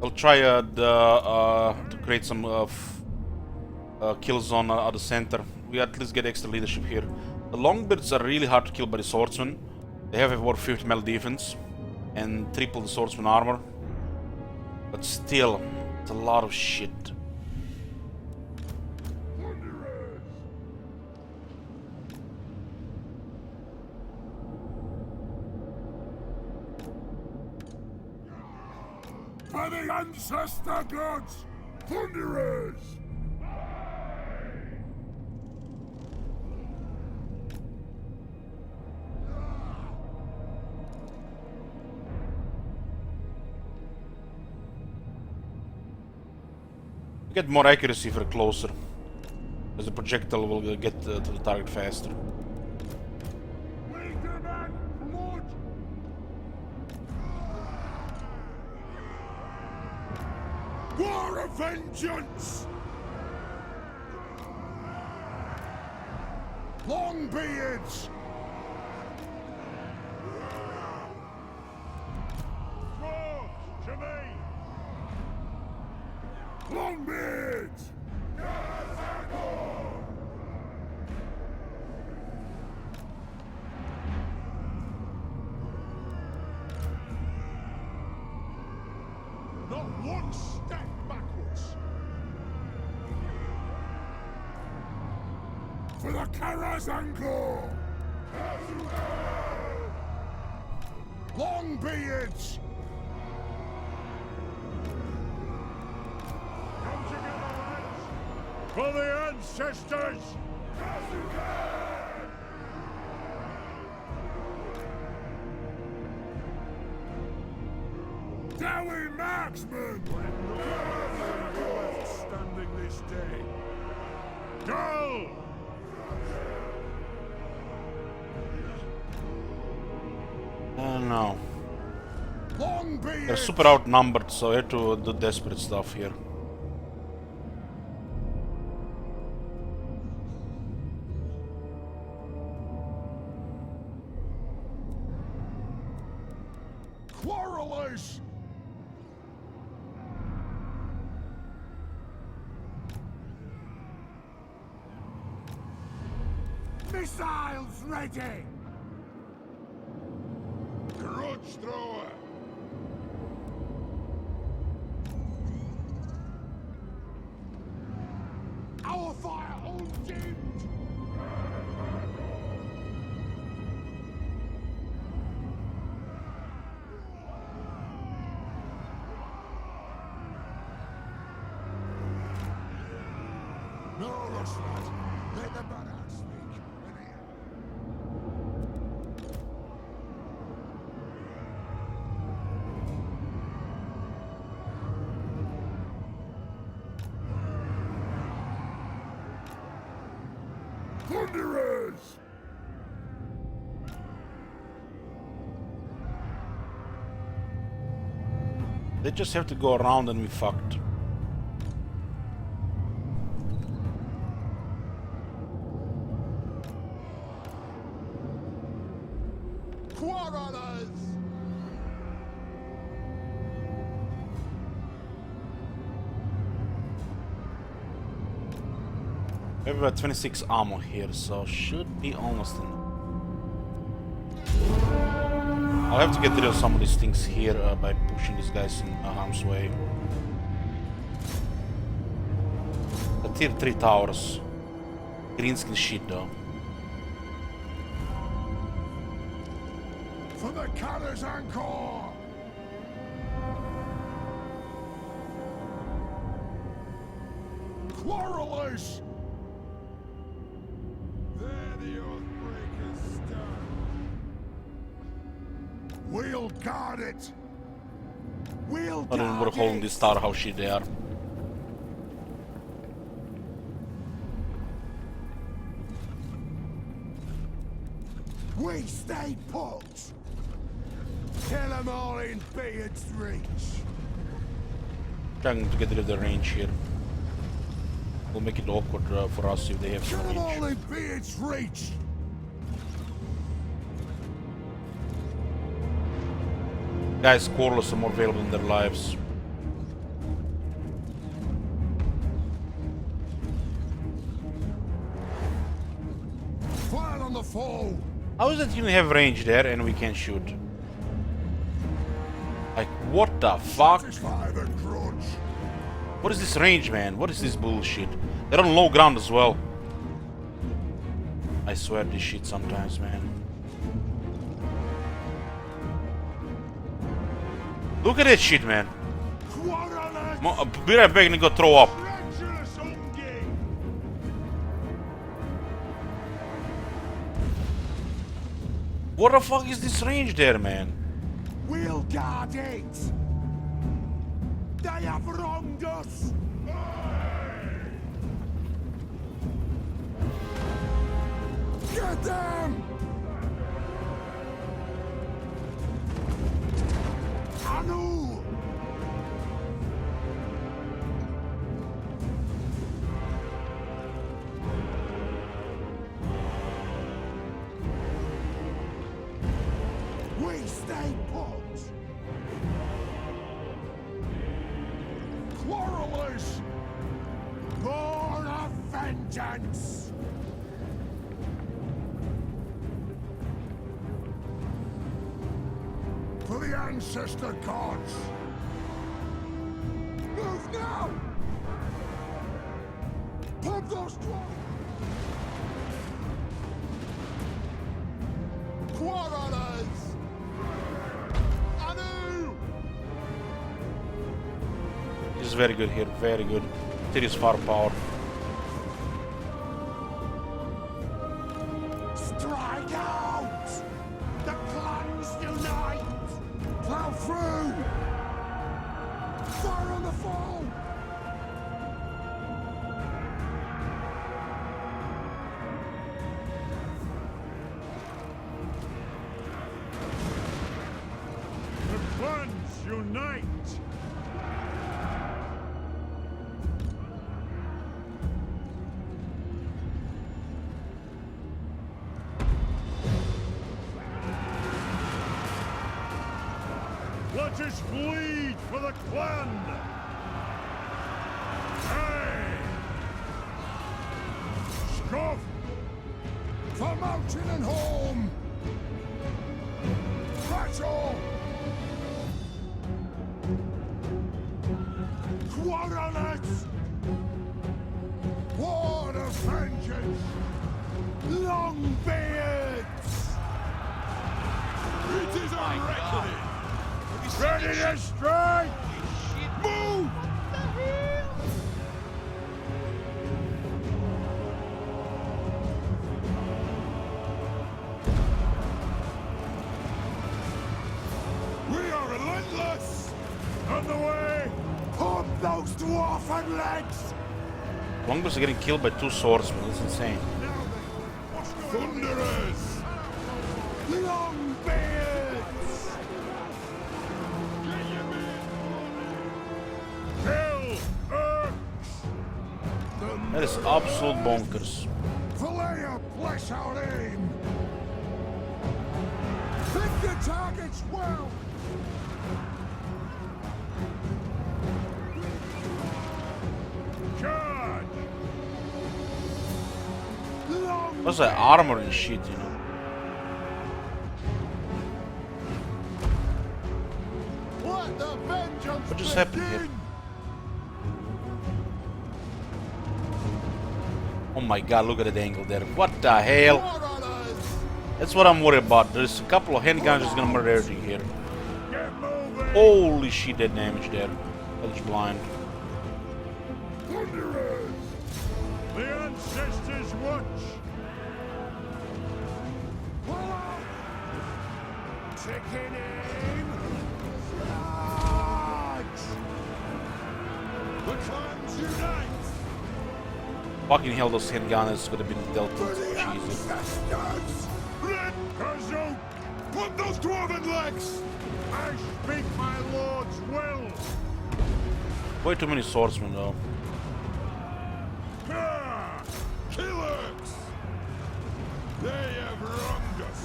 I'll try to create some kills on at the center. We at least get extra leadership here. The Longbeards are really hard to kill by the swordsmen. They have about 50 melee defense and triple the swordsman armor. But still, it's a lot of shit. For the ancestor gods! Thunderers! Get more accuracy for closer. As the projectile will get to the target faster. We demand blood! War of vengeance! Longbeards! Swords to me! Longbeards! Not one step backwards! For the Karazangor! Longbeards! Come together, lads! For the ancestors! Dowie marksman! Standing this day. Go! I don't know. Longbeard! They're super outnumbered, so I have to do desperate stuff here. Quarrelers! Missiles ready! Grudge thrower! Our fire undimmed! No rush, lad. Let the monarch speak. Thunderers! They just have to go around and we fucked. Quarrelers! We have about 26 ammo here, so should be almost enough. I'll have to get rid of some of these things here by pushing these guys in harm's way. The tier 3 towers. Greenskin shit though. For the Karazangor! Quarrelers! There the Oathbreakers stand. We'll guard it! We'll I don't know guard holding it! this tower, how shit they are. We stay put! Kill them all in Beard's reach! Trying to get rid of the range here. Will make it awkward for us if they have Kill some them all range. in Beard's reach! Guys, Quarrelers are more valuable in their lives. Fire on the foe! How is it you have range there and we can't shoot? Like, what the fuck? Satisfy the grudge! What is this range, man? What is this bullshit? They're on low ground as well. I swear this shit sometimes, man. Look at that shit, man. Quarrelers! Be right back and go throw up. Treacherous Ungi! What the fuck is this range there, man? We'll guard it! They have wronged us! Get them! Anu! We stay put! Quarrelers! Born of vengeance! For the ancestor gods! Move now! Pump those drums! Quarrelers! Anu! This is very good here, very good. It is firepower. Strike out! The clans unite! Plow through! Fire on the foe! The clans unite! Let us bleed for the clan! Hey! Scoff! For mountain and home! Battle! Quarrelers! War of vengeance! Longbeards! It is my a God. reckoning! Have you seen Ready this to shit? strike! Shit. Move! What the hell? We are relentless! On the way! Pump those dwarfen legs! Longbows are getting killed by 2 swordsmen, that's insane. Thunderers! Longbeards! Hell! That is absolute bonkers. Valea, bless our aim! Pick your targets well! Charge! Long What's that armor and shit, you know? Let the vengeance What just happened here? begin! Oh my god, look at that angle there. What the hell? Quarrelers! That's what I'm worried about. There's a couple of handguns that's gonna murder everything here. Get moving! Holy shit, that damage there. Eldritch Blind. Thunderers! The ancestors watch! Pull out! Chicken aim! Charge! The clans unite! Fucking hell, those handguns could have been dealt For with. the Jesus. ancestors! Red Kazoo! Put those dwarven legs! I speak my lord's will! Way too many swordsmen though. Ah! Killers! They have wronged us!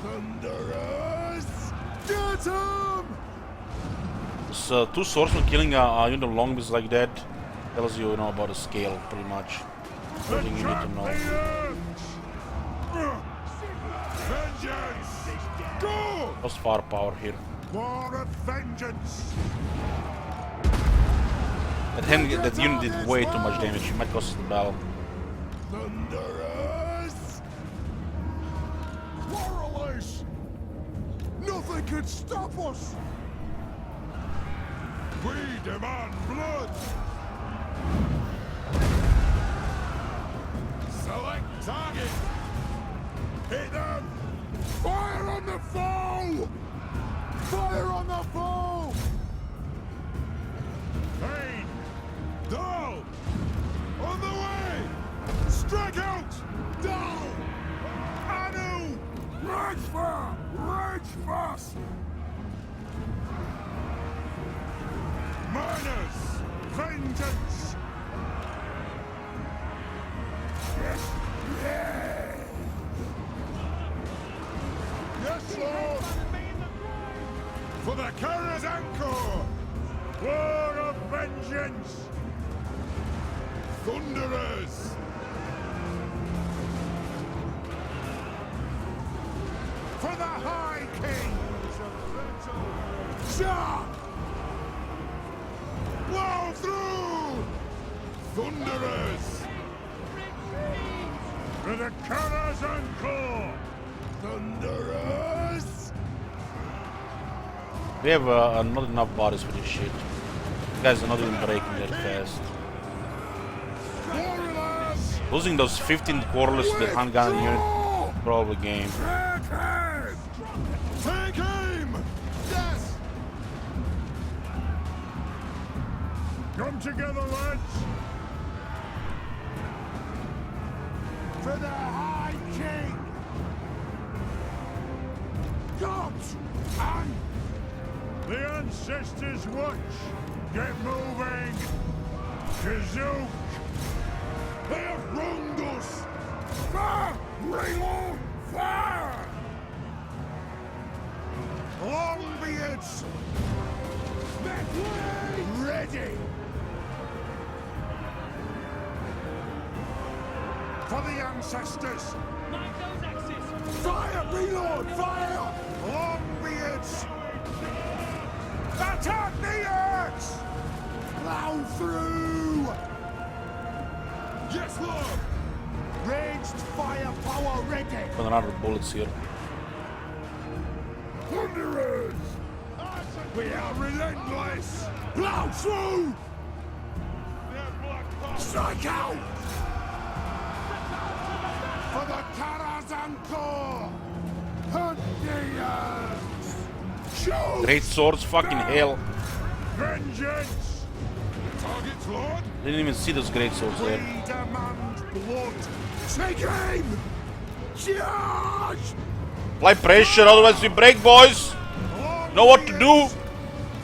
Thunderers! Get him! So 2 swordsmen killing you know, longbows like that tells you, you know, about the scale pretty much. Everything you need to know. Vengeance! Go! What's firepower here? War of vengeance! That unit did way too much damage. It might cost us the battle. Thunderers! Quarrelers! Nothing could stop us! We demand blood! Select target! Hit them! Fire on the foe! Fire on the foe! Pain! Dull! On the way! Strike out! Die! vengeance! Yes, Lord! For the Kara's Anchor! War of vengeance! Thunderers! For the High King! Shah! Blow through! Thunderers! For the Kara's Anchor! Thunderers! We have not enough bodies for this shit. You guys are not even breaking that fast. Warriors! Losing those 15 quarterless to the handgun unit, probably game. Take aim! Yes! Come together, lads! For the High King! Gods! And the Ancestors' Watch! Get moving! Kazook! They have wronged us! Fire! Reload! Fire! Longbeards! Make way! Ready! For the Ancestors! Mind those axes! Fire! Reload! Fire! Longbeards! Attack the Earth! Plow through! Yes, Lord! Raged firepower ready! Run out of bullets here. Thunderers! We are relentless! Plow through! Strike out! For the Karazanko! Hunt the Earth! Shoot! Great swords, fucking hell. Vengeance! Targets, Lord! Didn't even see those great swords We there. demand blood! Take aim! Charge! Apply pressure, otherwise we break, boys. Know what to do.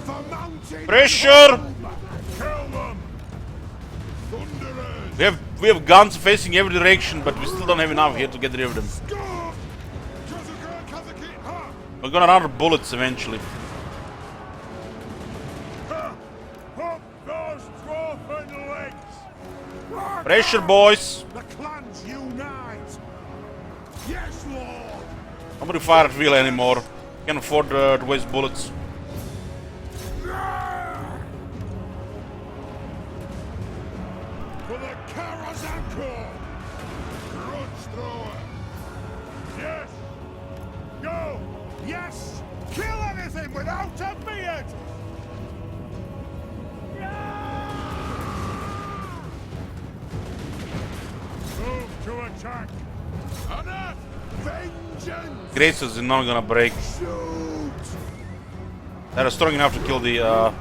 For mountain Pressure. Kill them! Thunderers! We have guns facing every direction, but we still don't have enough here to get rid of them. Scarf! Kazuka, Kazuki, ha! We're gonna run out of bullets eventually. Ha! Pop those dwarfen legs! Pressure, boys. The clans unite! Yes, Lord! Nobody fire at wheel anymore. Can't afford to waste bullets. For the Karazanko! Grudge thrower! Yes! Go! Yes! Kill anything without a beard! Move to attack! Enough! Vengeance! Great swords is not gonna break. Shoot! They're strong enough to kill the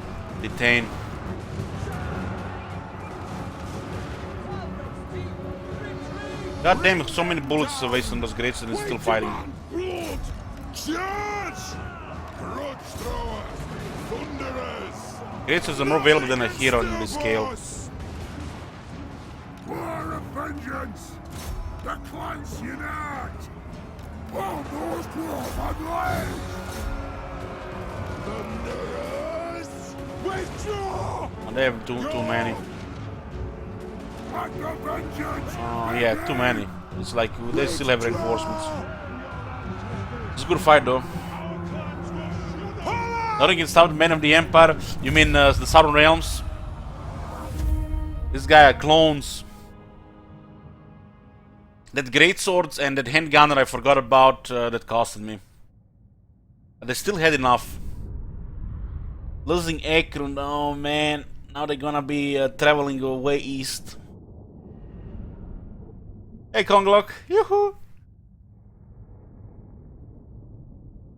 Thane. God damn, so many bullets are wasted on those great swords and still fighting. Blood! Charge! Grudge thrower! Thunderers! Great swords are more available than a hero in this scale. War of vengeance! The clans unite! All those dwarf legs! Thunderers! Withdraw! And they have too many. At the vengeance! Oh yeah, too many. It's like they still have reinforcements. It's a good fight though. Not against South Men of the Empire. You mean the Southern Realms? This guy are clones. That great swords and that handgunner I forgot about, that costed me. But they still had enough. Losing Angrund, oh man. Now they're gonna be traveling way east. Hey Konglok, yoo-hoo!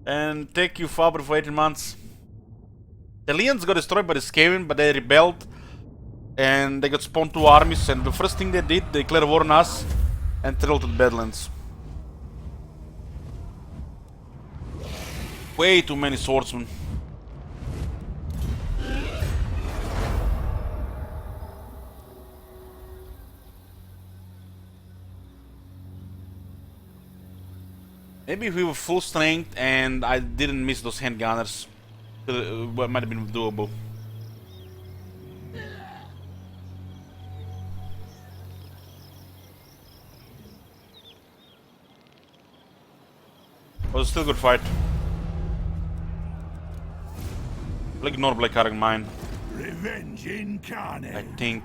And thank you Faber for 18 months. The Leons got destroyed by the Skaven, but they rebelled. And they got spawned 2 armies, and the first thing they did, they declared war on us and traveled to the Badlands. Way too many swordsmen. Maybe if we were full strength and I didn't miss those handgunners, it might have been doable. Was still a good fight. I'll ignore Black Arc mine. Revenge incarnate. I think.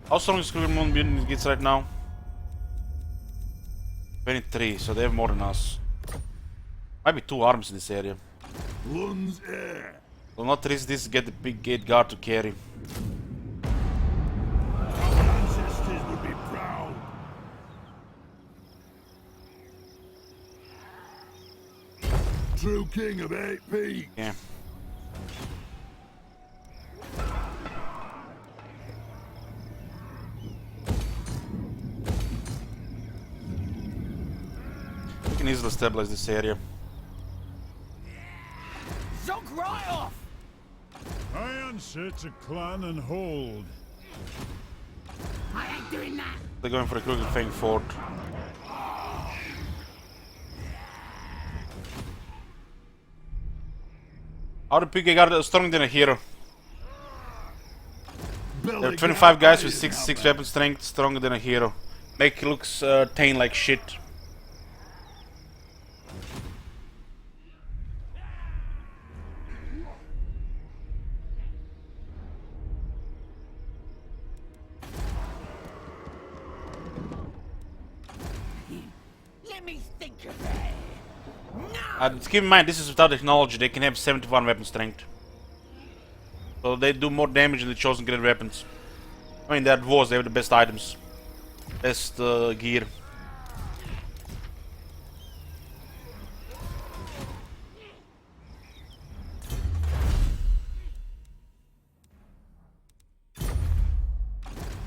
How strong is Moon Mutant gets right now? 23, so they have more than us. Might be 2 arms in this area. Lun's air. Will not risk this, get the big gate guard to carry. Our ancestors would be proud. True king of 8 peaks. Yeah. We can easily stabilize this area. Zonk right off! Iron sits a clan and hold. I ain't doing that! They're going for a Crooked Fang fort. How the PK got stronger than a hero? There are 25 guys with 66 weapon strength, stronger than a hero. Make looks tame like shit. Let me think of it! Keep in mind, this is without technology. They can have 71 weapon strength. So they do more damage than the chosen great weapons. I mean, they're dwarves, they have the best items. Best gear.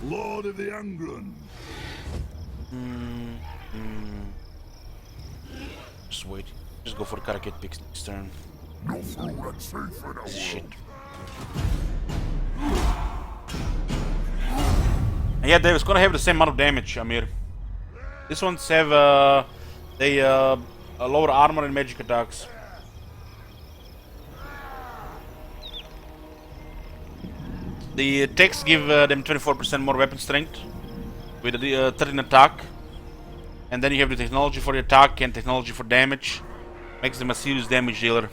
Lord of the Angrund. Just wait. Just go for the Karakit picks next turn. No fool that's safe in the Shit. And yeah, they're gonna have the same amount of damage, Amir. These ones have lower armor and magic attacks. The attacks give them 24% more weapon strength with the 13 attack, and then you have the technology for the attack and technology for damage. Makes them a serious damage dealer.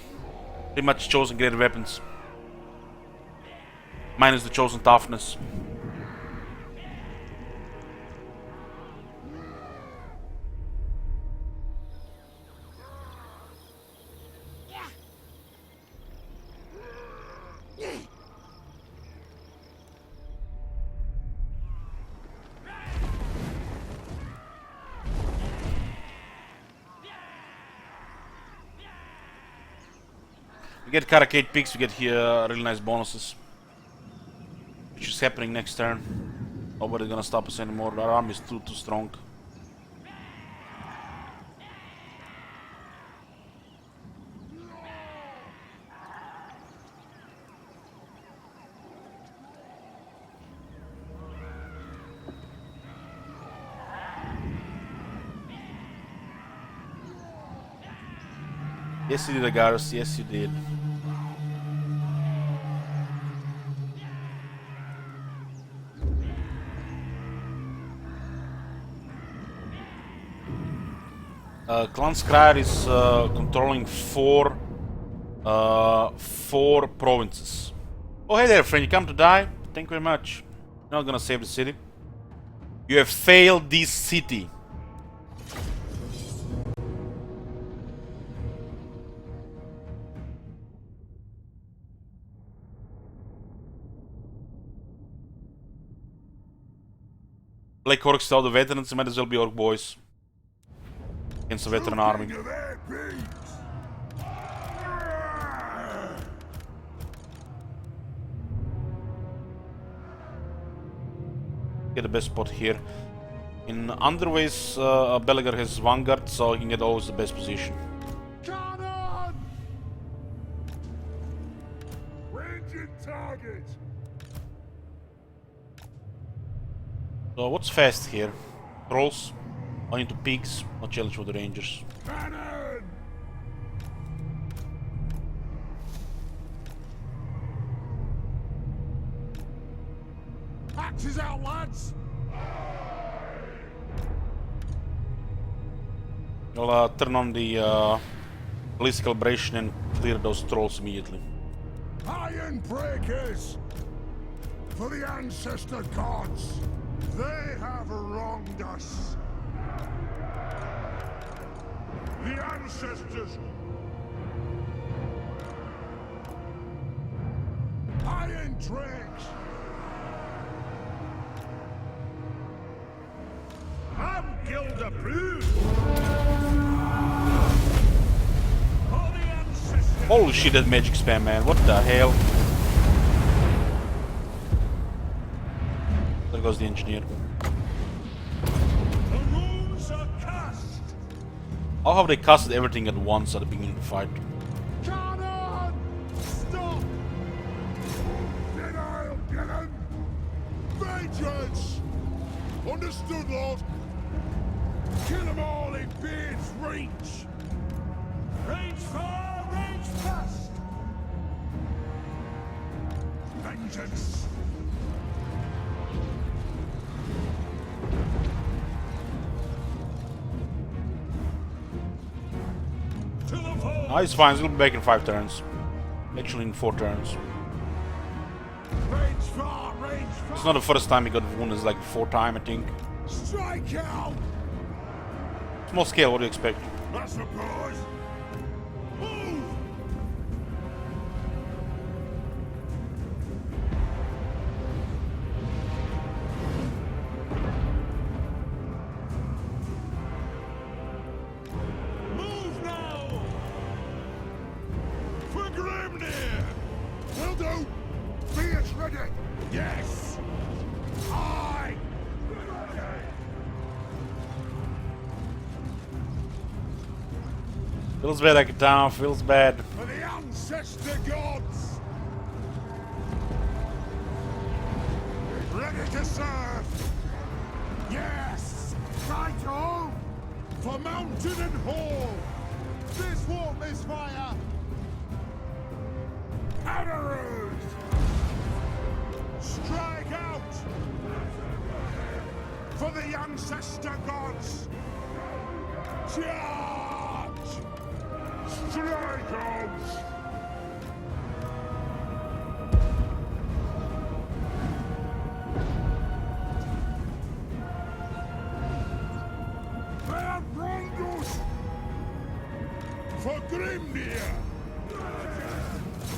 Pretty much chosen great weapons. Minus the chosen toughness. We get Karakate picks, we get here really nice bonuses. Which is happening next turn. Nobody's gonna stop us anymore, our army is too strong. Yes you did, Agaris, yes you did. Clan Skryre is controlling four provinces. Oh hey there friend, you come to die? Thank you very much. You're not gonna save the city. You have failed this city. Black Orcs tell the veterans, might as well be Orc boys. Against the veteran army. Get the best spot here. In Underways, Belegar has Vanguard, so he can get always the best position. Cannon! Ranging target! So what's fast here? Trolls? Going to pigs, no challenge for the rangers. Cannon! Axes out, lads! I'll turn on the police calibration and clear those trolls immediately. Iron breakers! For the ancestor gods! They have wronged us! The ancestors! Iron tricks! I'm guild approved! For the ancestors! Holy shit, that magic spam, man. What the hell? There goes the engineer. The runes are cast! How have they casted everything at once at the beginning of the fight? Cannon! Stop! Then I'll get him! Vengeance! Understood, Lord! Kill them all in Beard's reach! Range far, range fast! Vengeance! To the foe! Ah, it's fine, he'll be back in 5 turns. Actually in 4 turns. Range far, range fast! It's not the first time he got wounded, it's like the 4th time, I think. Strike out! Small scale, what do you expect? I suppose. Move! Move now! For Grimnir! Will do! Be it ready! Yes! I! Feels bad, Akitama, feels bad. For the ancestor gods! Ready to serve! Yes! Right home! For mountain and hall! This won't misfire! Arrows! Strike out! For the ancestor gods! Charge! Strike out! Angrund! For Grimnir!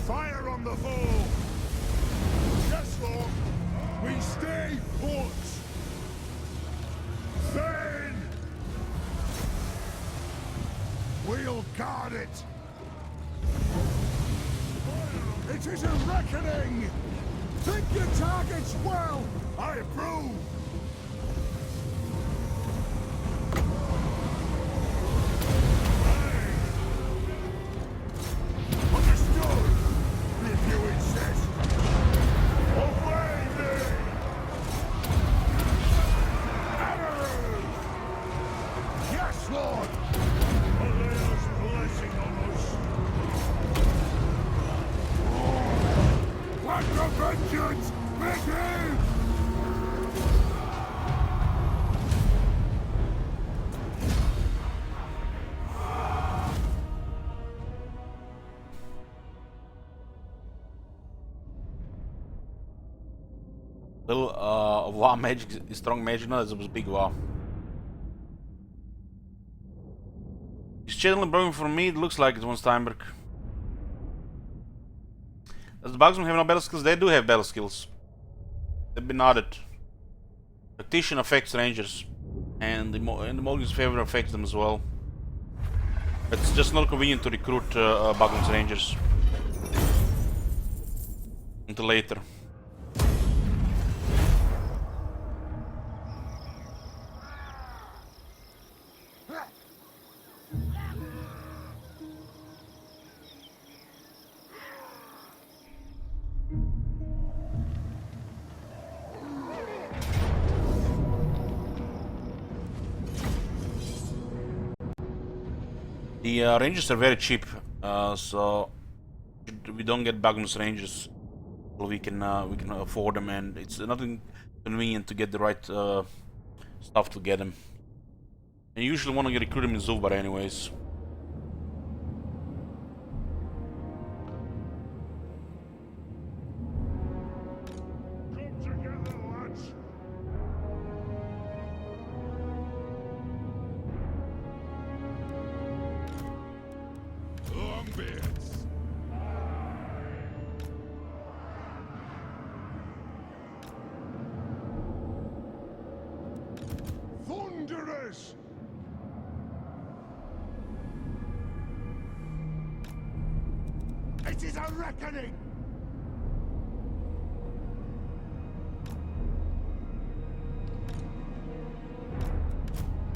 Fire on the foe! Yes, Lord! We stay put! Then! We'll guard it! It is a reckoning! Pick your targets well! I approve! Understood! If you insist! Obey me! Arrows! Yes, Lord! Alea's blessing on us! Let the vengeance begin! Little wow magic, strong magic, no, that was big wow. Is channeling brewing for me? It looks like it, one Steinberg. Does the Bugsman have no battle skills? They do have battle skills. They've been added. Tactician affects rangers, and the Mulligan's favor affects them as well. It's just not convenient to recruit Bugsman's rangers until later. The ranges are very cheap, so we don't get bonus ranges. We can afford them, and it's not convenient to get the right stuff to get them. And you usually want to recruit them in Zuvbar anyways. Thunderous! It is a reckoning!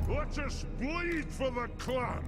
Let us bleed for the clan!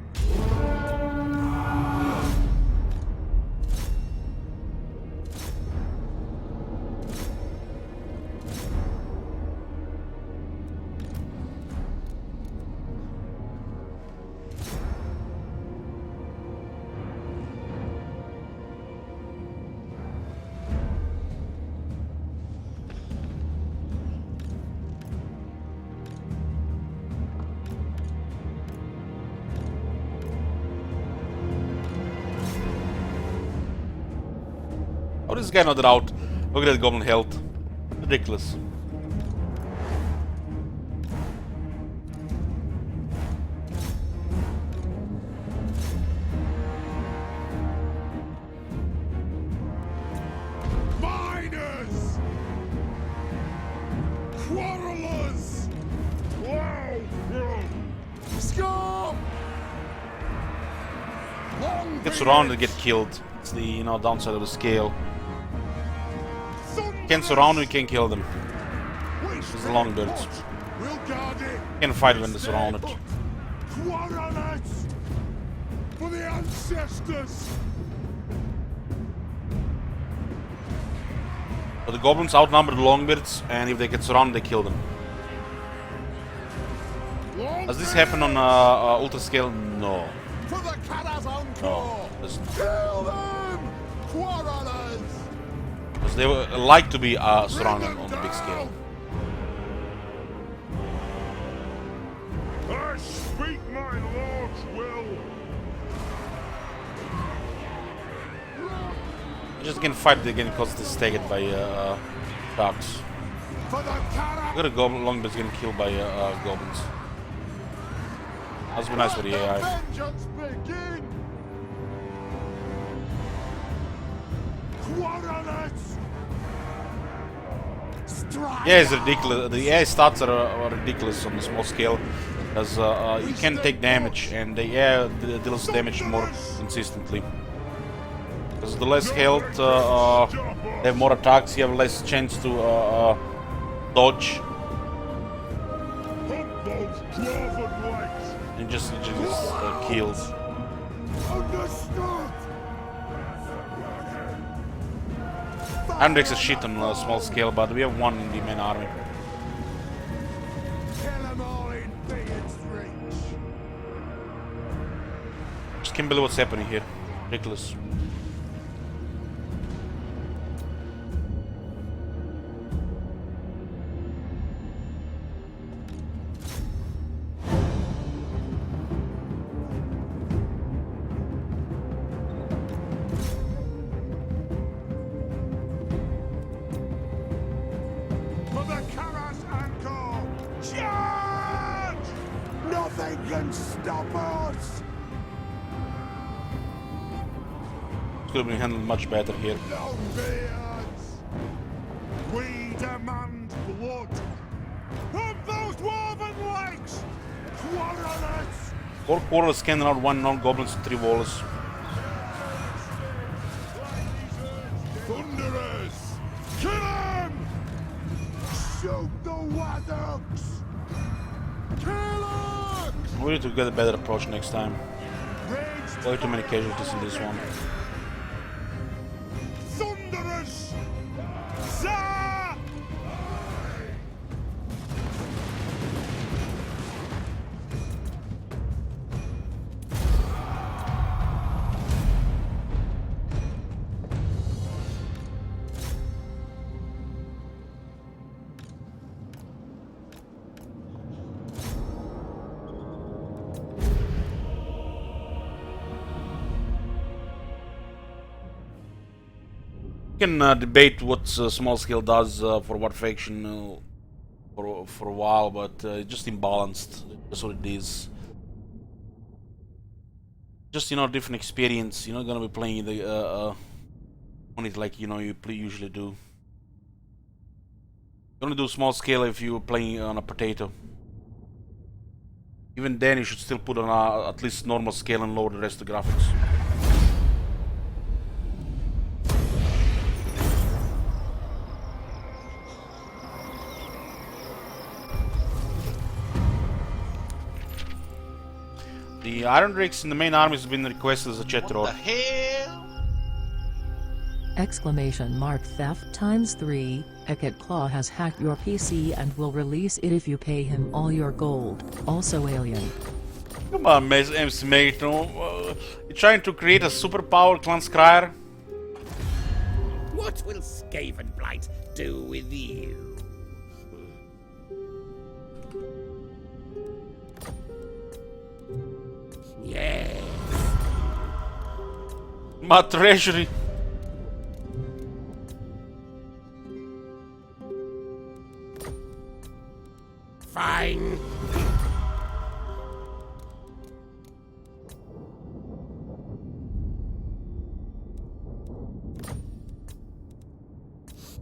How is this guy not out? Look at that goblin health. Ridiculous. Miners! Quarrelers! Wow! Scum! Get surrounded and get killed. It's the downside of the scale. You can surround them, you can kill them. This is the longbirds. You can fight when they're surrounded. Quarrelers! For the ancestors! But the goblins outnumber the longbirds, and if they get surrounded, they kill them. Does this happen on ultra scale? No. For the Karazhan No. Doesn't. Kill them! Quarrelers! Because they like to be surrounded on the big scale. I speak my lord's will. You just can fight again because it's staggered by sharks. For the Karazhan. Look at the longbirds getting killed by goblins. That's be nice for the AI. Vengeance begin. Quarrelers. Yeah, it's ridiculous. The AI stats are ridiculous on the small scale, because you can take damage, and the AI deals damage more consistently. Because the less health, they have more attacks, you have less chance to dodge, Hunt those dwarven legs. and just kills. Understood. Andrex is shit on a small scale, but we have one in the main army. Kill them all in Beard's reach. Just can't believe what's happening here. Ridiculous. For the Karazhan charge! Nothing can stop us. Could have been handled much better here. Longbeards! We demand blood! Of those dwarven legs! Quarrelers! 4 quarrels can out 1 non-goblins and 3 wallers. Thunderers! Kill them! Shoot the waddocks! Killers! We need to get a better approach next time. Raged Way too many casualties in this one. Thunderers! Zah! We can debate what small scale does for what faction for a while, but it's just imbalanced. That's what it is. Just, you know, different experience. You're not gonna be playing the on it like, you know, you usually do. You only do small scale if you're playing on a potato. Even then, you should still put on at least normal scale and lower the rest of the graphics. The Iron Drakes in the main army has been requested as a chat roar. What the hell? Exclamation mark theft ×3, Hecate Claw has hacked your PC and will release it if you pay him all your gold. Also alien. Come on, MC Mate, you're trying to create a superpower clan Scryer? What will Skaven Blight do with you? Yes. My treasury. Fine.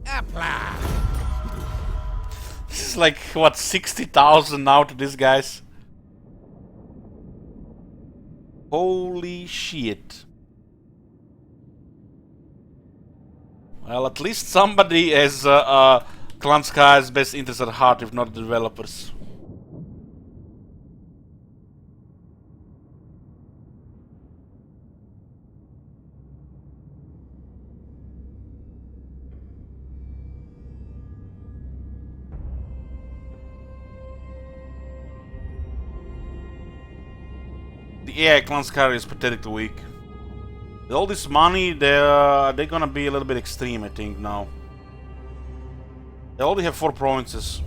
Apply. This is like, what, 60,000 now to these guys? Holy shit. Well, at least somebody has Clan Sky's best interest at heart, if not the developers. The AI Clan Sky is pathetically weak. With all this money, they're gonna be a little bit extreme, I think, now. They only have 4 provinces.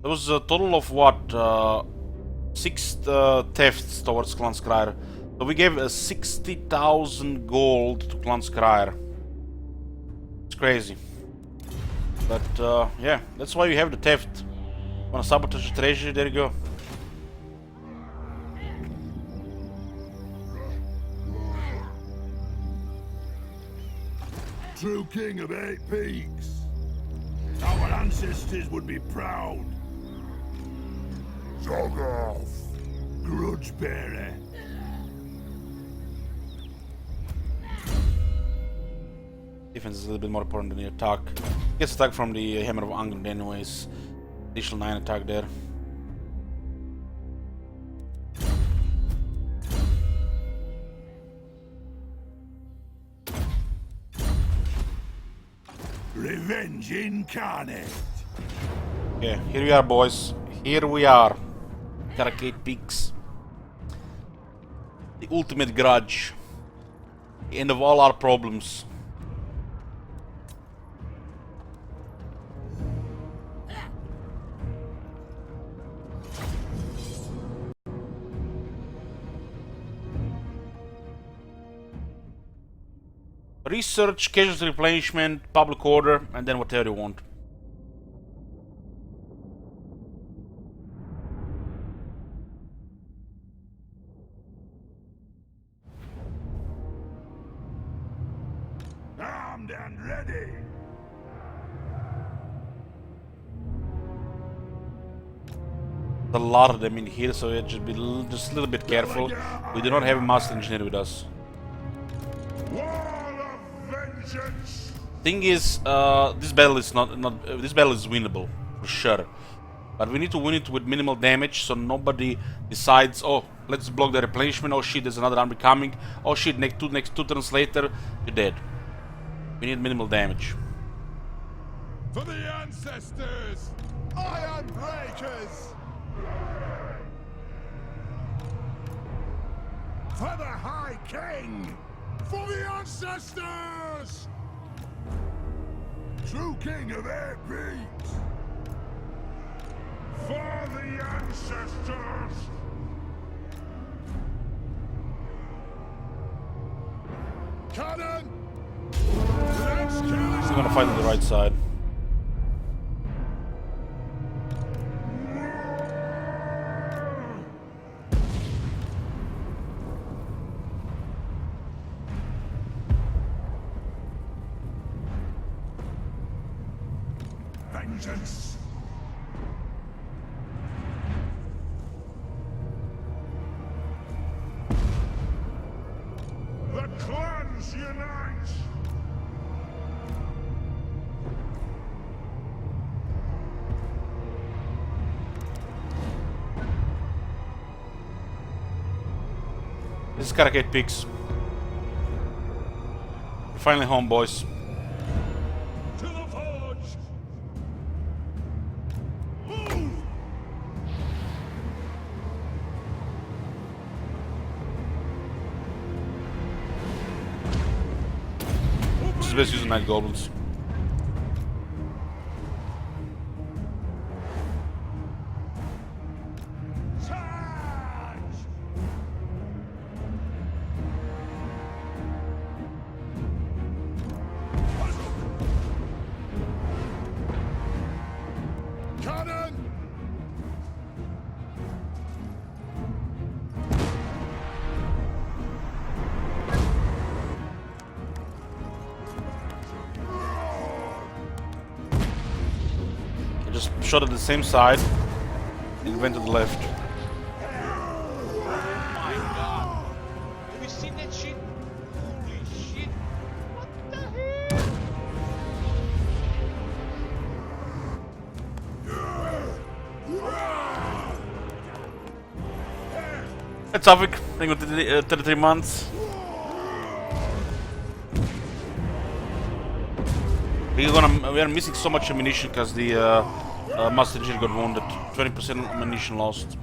There was a total of what? 6 thefts towards Clan Scryer. So we gave 60,000 gold to Clan Scryer. It's crazy. But yeah, that's why you have the theft. Wanna sabotage the treasury? There you go. True king of 8 peaks. Our ancestors would be proud. Jog off, grudge bearer. Defense is a little bit more important than the attack. Gets attack from the Hammer of Angrund anyways. Additional 9 attack there. Revenge incarnate. Okay, here we are, boys. Here we are. Caracate Peaks. The ultimate grudge. The end of all our problems. Research, casualty replenishment, public order, and then whatever you want. Armed and ready. A lot of them in here, so yeah, just be just a little bit careful. We do not have a master engineer with us. Wall of vengeance. Thing is, this battle is this battle is winnable for sure, but we need to win it with minimal damage, so nobody decides, oh, let's block the replenishment. Oh shit, there's another army coming. Oh shit, next two turns later, you're dead. We need minimal damage. For the ancestors, iron breakers. For the High King, for the ancestors. True king of 8 peaks. For the ancestors! Cannon! Let's kill He's gonna fight on the right side. vengeance! The clans unite! This is Karagate Peaks. We're finally home, boys. To the forge! Move! This is best using night goblins. Charge! Cannon! I just shot at the same side and went to the left. My god! Have you seen that shit? Holy shit! What the hell? It's Avik, thank you for 33 months. We are missing so much ammunition because the Master Engineer got wounded. 20% ammunition lost.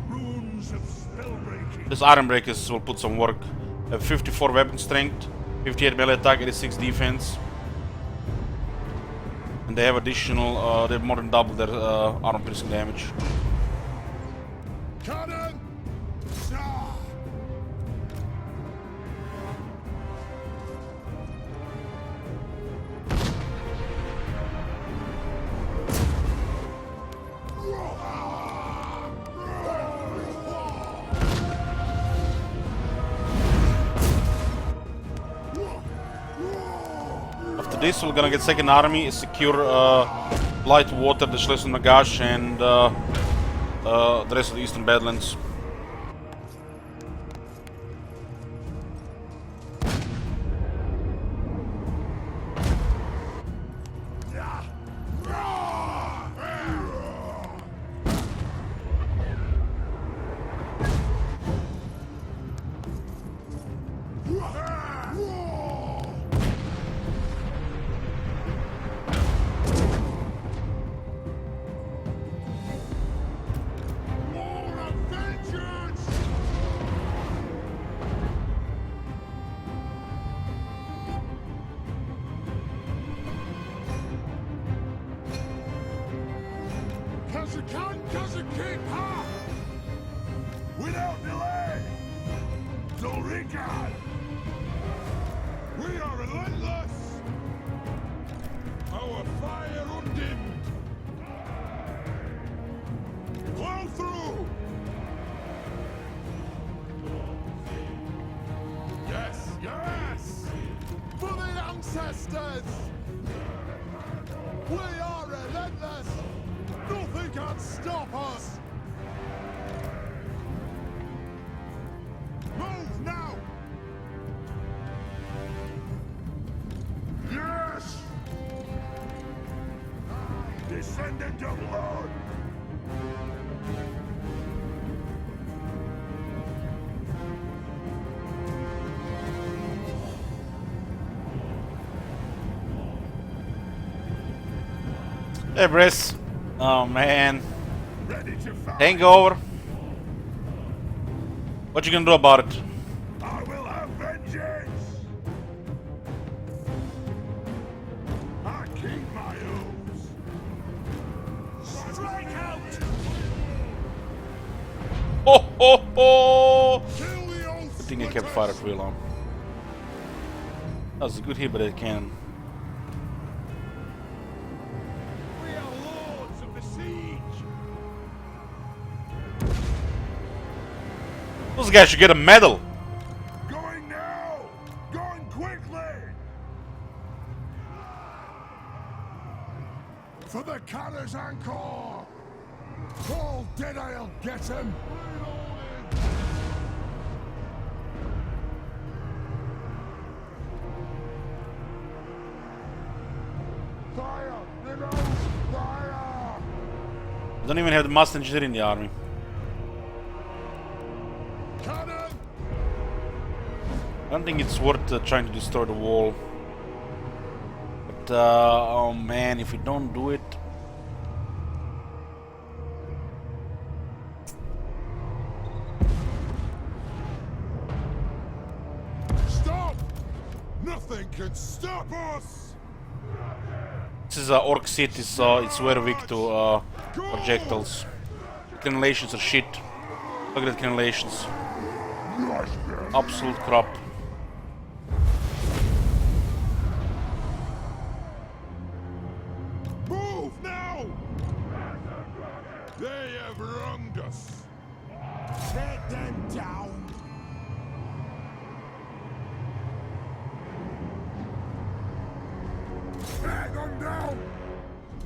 Runes of spellbreaking. This Iron Breakers will put some work. 54 weapon strength, 58 melee attack, 86 defense. And they have additional, they have more than double their armor piercing damage. Cannon! Charge! After this, we're gonna get second army, secure light water, the Schleswig Nagash, and the rest of the Eastern Badlands. More of vengeance! Cause you can, cause you keep her! Without delay! Dorica! We are relentless! Our fire undimmed! Plow through! Yes, yes! For the ancestors! We are relentless! Nothing can stop us! Move now! Yes! Descendant of blood! Hey, Briss. Oh man, Ready to fight! hangover. What you gonna do about it? I will have vengeance! I keep my oaths! Strike out! kept fire at will on. That was a good hit by that cannon. We are lords of the siege. Those guys should get a medal. Going now. Going quickly. For the Cannon's Anchor. Paul dead, I'll get him. Fire! Reload! Fire! They don't even have the master engineer in the army. Cannon! I don't think it's worth trying to destroy the wall. But oh man, if we don't do it. Stop! Nothing can stop us! This is Orc City, so it's very weak to projectiles. Cannulations are shit. Look at the cannulations. Absolute crap. Move now! They have wronged us. Take them down. Drag them down.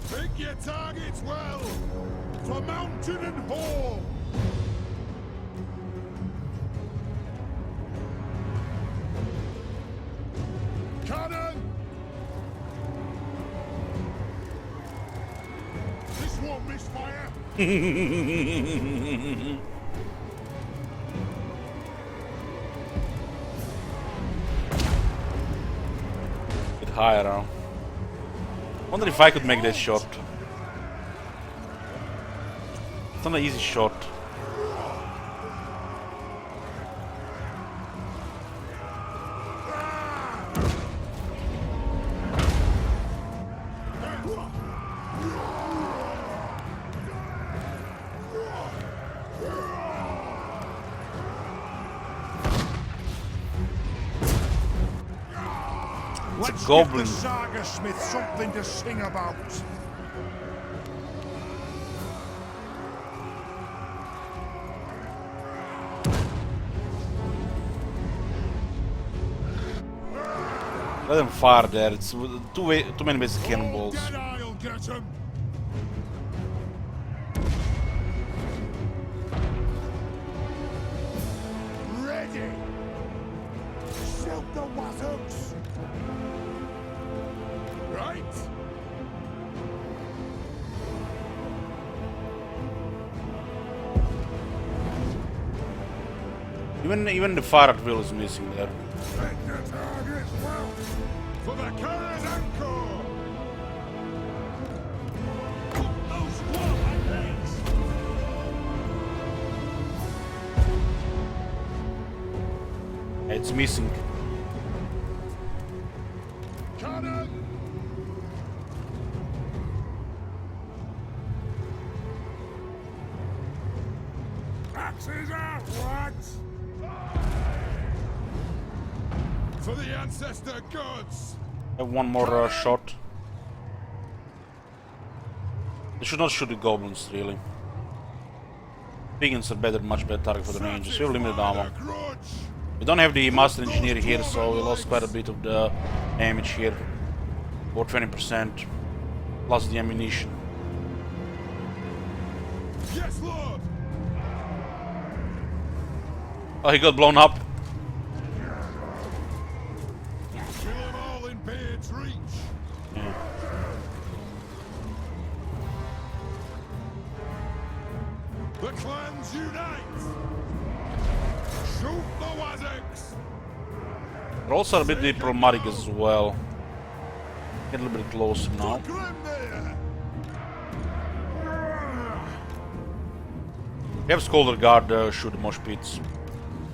Pick your targets well. For mountain and hall. Cannon! This won't miss fire. Bit higher now. Wonder if I could make that shot. It's not an easy shot. Let's goblin. give the Saga Smith something to sing about. Let them fire there. It's too many basic cannonballs. Dead I'll get him. Ready. Shoot the wattocks. Right. Even the fire at will is missing there. Take the targets well. For the Cannon's Anchor. Those warlike legs. It's missing. Cannon. Axes out, lads. For the ancestor gods. Have one more shot. They should not shoot the goblins, really. Piggins are better, much better target for the rangers. We have limited ammo. We don't have the master engineer here, so we lost quite a bit of the damage here. About 20%. Plus the ammunition. Yes, Lord. Oh, he got blown up. Kill them all in Beard's reach. Yeah. The clans unite. Shoot the Wazzaks. They're also a bit diplomatic as well. Get a little bit closer now. Grim there. We have Scolder Guard shoot the mosh pits.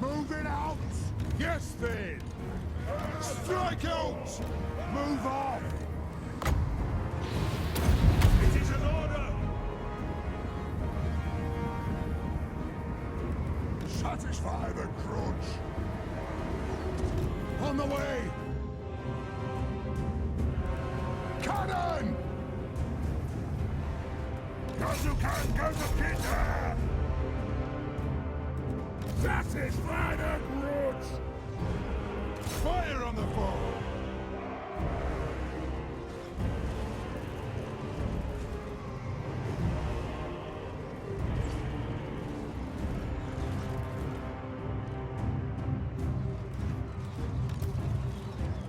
Moving out. Yes, then. Strike out. Move off. It is an order. Satisfy the grudge. those who can't go to Peter! That is fine, Angrund! Fire on the foe!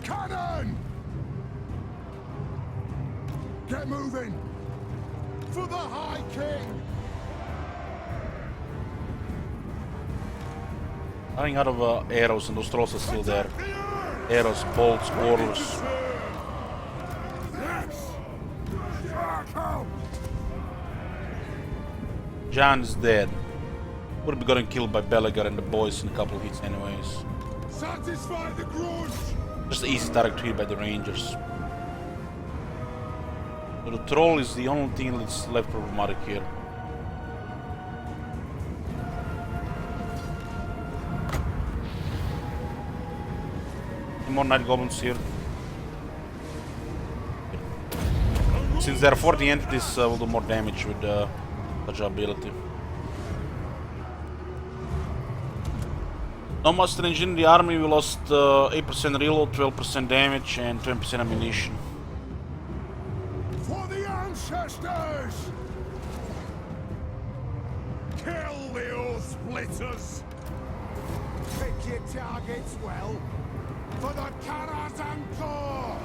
Cannon! Get moving! For the High King! Running out of arrows, and those trolls are still there. Arrows, bolts, quarters. Jan is dead. Would be getting killed by Belagar and the boys in a couple of hits anyways. Satisfy the grudge! Just easy target to hit by the rangers. So the troll is the only thing that's left problematic here. Any more night goblins here? Since there are 40 entities, will do more damage with such ability. No more strange in the army. We lost 8% reload, 12% damage, and 20% ammunition. For the ancestors! Kill the old splitters! Pick your targets well. For the Karazanko!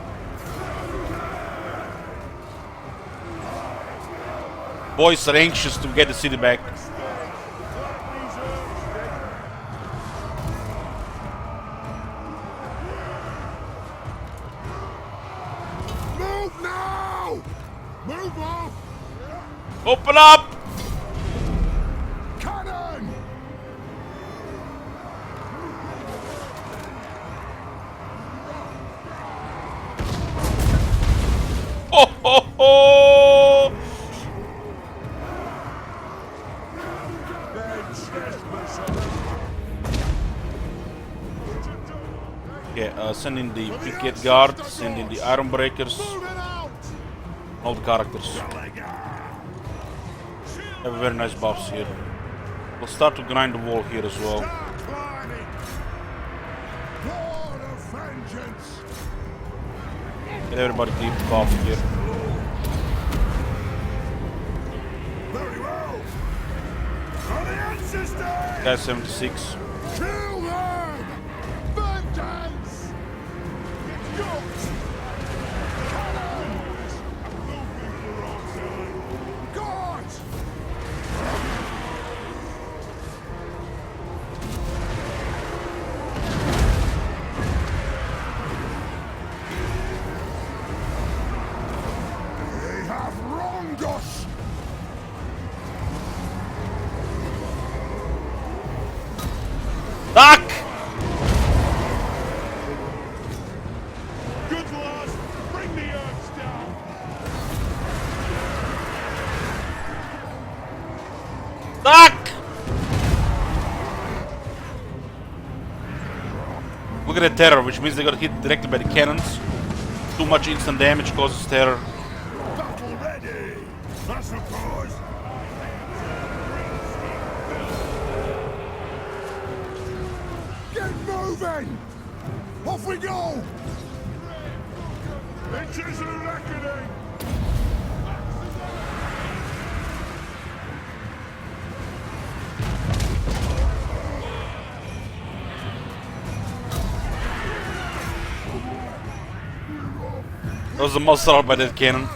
Boys are anxious to get the city back. Move now! Move off! Open up! Cannon! Ho ho ho! Okay, send in the picket guard, send in the iron breakers, all the characters. Have very nice buffs here. We'll start to grind the wall here as well. Start climbing! Lord of vengeance! Get everybody deep buff here. Very well! For the ancestors! Guy 76. Kill them! Vengeance! Get cooked! Cannon! Moving the wrong side! God! They have wronged us! Duck! Good lads, bring the urns down! Duck! Look at the terror, which means they got hit directly by the cannons. Too much instant damage causes terror. Battle ready! I suppose! Get moving! Off we go! It is a reckoning! That was a monster out by that cannon.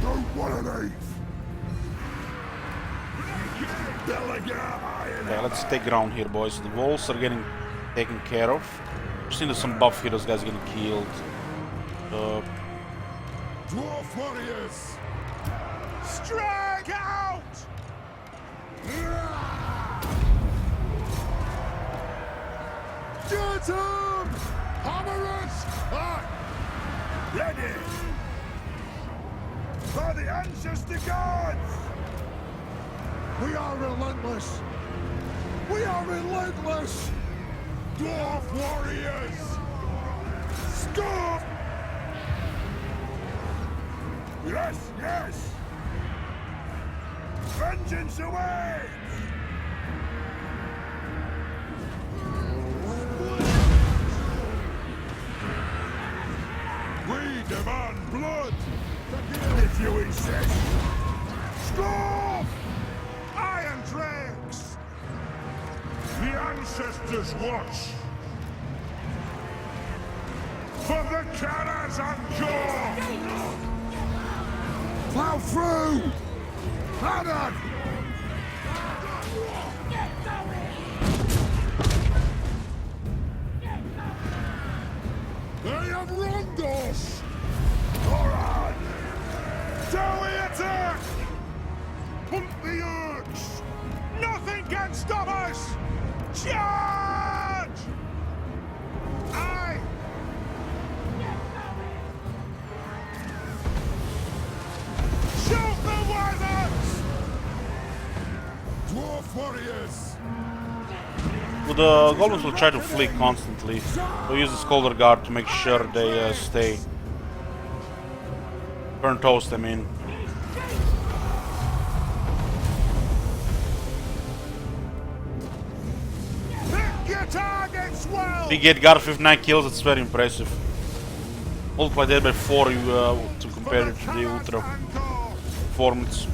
Don't want to leave! Yeah, let's take ground here, boys. The walls are getting taken care of. Just need some buff here, those guys getting killed. Dwarf warriors! Strike out! Get him! Hammerers! Ready! For the ancestor gods! We are relentless! We are relentless! Dwarf warriors! Stop! Yes, yes! Vengeance awaits! We demand blood! If you insist! Stop! Iron Drakes! The ancestors watch! For the Karas Angkor! Plow through! Haddock! They have wronged us! Alright! Shall we attack? Hunt the urge! Nothing can stop us! Charge! Aye! Shoot the wyverns! Dwarf warriors! Well, the goblins will try to flee constantly. We'll use the Scolder Guard to make sure they stay. Burn toast, I mean. Pick your targets well! Big Gate Guard 59 kills, it's very impressive. Multiply that by 4 to compare it to the Ultra performance.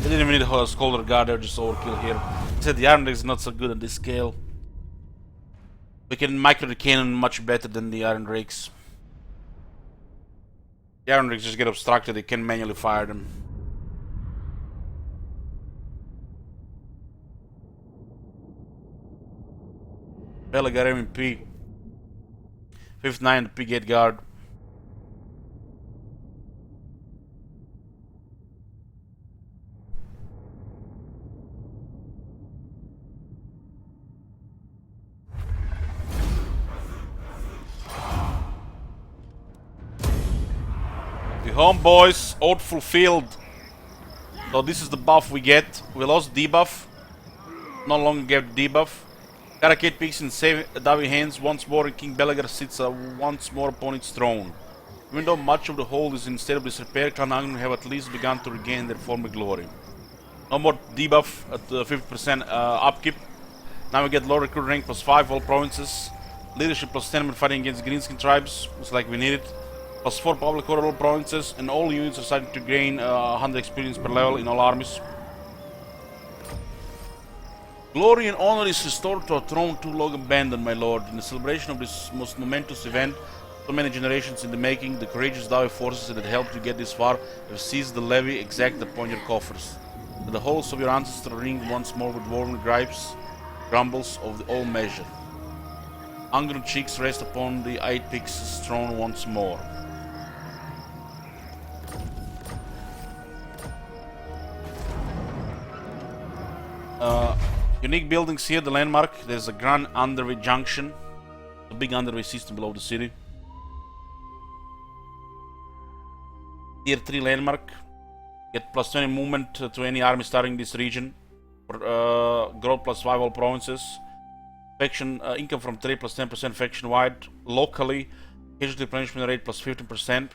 They didn't even need a Scolder Guard, they're just overkill here. I said the Iron Drake is not so good at this scale. We can micro the cannon much better than the Iron Drakes. The Iron Drakes just get obstructed, they can manually fire them. Belagar MP. 59 the Big Gate Guard. Home boys, oath fulfilled. So this is the buff we get. We lost debuff. No longer get debuff. Karakate peaks in save Davi hands once more and King Belagar sits once more upon its throne. Even though much of the whole is in state of disrepair, Clan Angrund have at least begun to regain their former glory. No more debuff at 50% upkeep. Now we get low recruit rank plus 5 all provinces. Leadership plus 10 when fighting against greenskin tribes. Looks like we need it. Plus 4 public order all provinces, and all units are starting to gain 100 experience per level in all armies. Glory and honor is restored to a throne too long abandoned, my lord. In the celebration of this most momentous event, so many generations in the making, the courageous Dawi forces that helped you get this far have seized the levy exacted upon your coffers. That the halls of your ancestors ring once more with warm grumbles of the all measure. Angrund cheeks rest upon the 8 peaks throne once more. Unique buildings here, the landmark. There's a Grand Underway Junction, a big underway system below the city. Tier 3 landmark. Get plus 20 movement to any army starting this region. Growth plus 5 all provinces. Faction income from trade plus 10% faction wide. Locally, casualty replenishment rate plus 15%.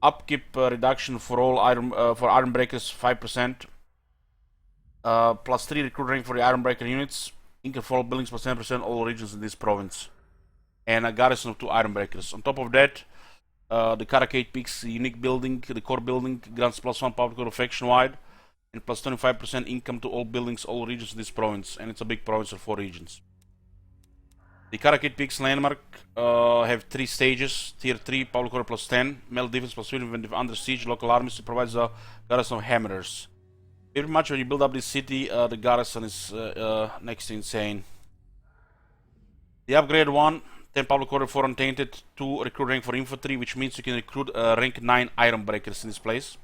Upkeep reduction for all iron breakers 5%. Plus 3 recruit rank for the Iron Breaker units. Income for all buildings plus 10% all regions in this province. And a garrison of 2 Iron Breakers. On top of that, the Karakate Peaks unique building, the core building, grants plus 1 public order faction wide. And plus 25% income to all buildings, all regions in this province. And it's a big province of 4 regions. The Karakate Peaks landmark have 3 stages. Tier 3, public order plus 10. Melee defense plus 15 when under siege. Local armies. It provides a garrison of hammerers. Pretty much when you build up this city, the garrison is next to insane. The upgrade 1, 10 public order for untainted, 2 recruit rank for infantry, which means you can recruit rank 9 iron breakers in this place.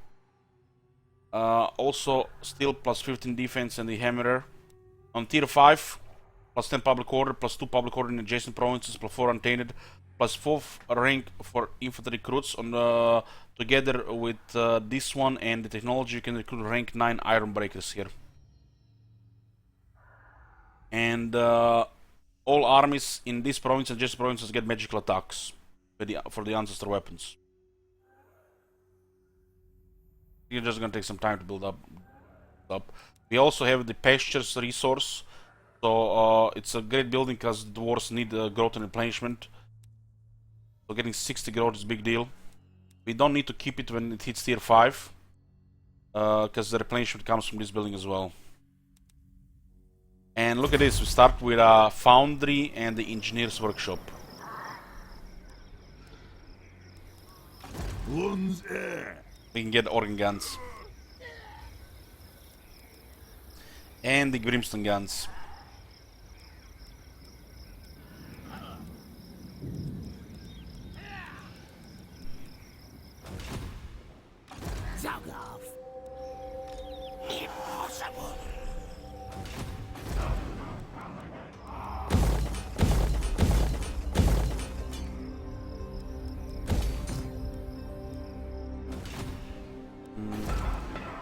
Also still plus 15 defense and the hammerer. On tier 5, plus 10 public order, plus 2 public order in adjacent provinces, plus 4 untainted, plus 4 rank for infantry recruits. On together with this one and the technology, you can recruit rank 9 iron breakers here. And all armies in this province and just provinces get magical attacks for the ancestor weapons. You're just gonna take some time to build up. We also have the pastures resource, so it's a great building because the dwarves need growth and replenishment. So getting 60 growth is a big deal. We don't need to keep it when it hits tier 5, because the replenishment comes from this building as well. And look at this, we start with a foundry and the engineer's workshop. One's air. We can get organ guns. And the Grimstone guns. Dug off. Impossible.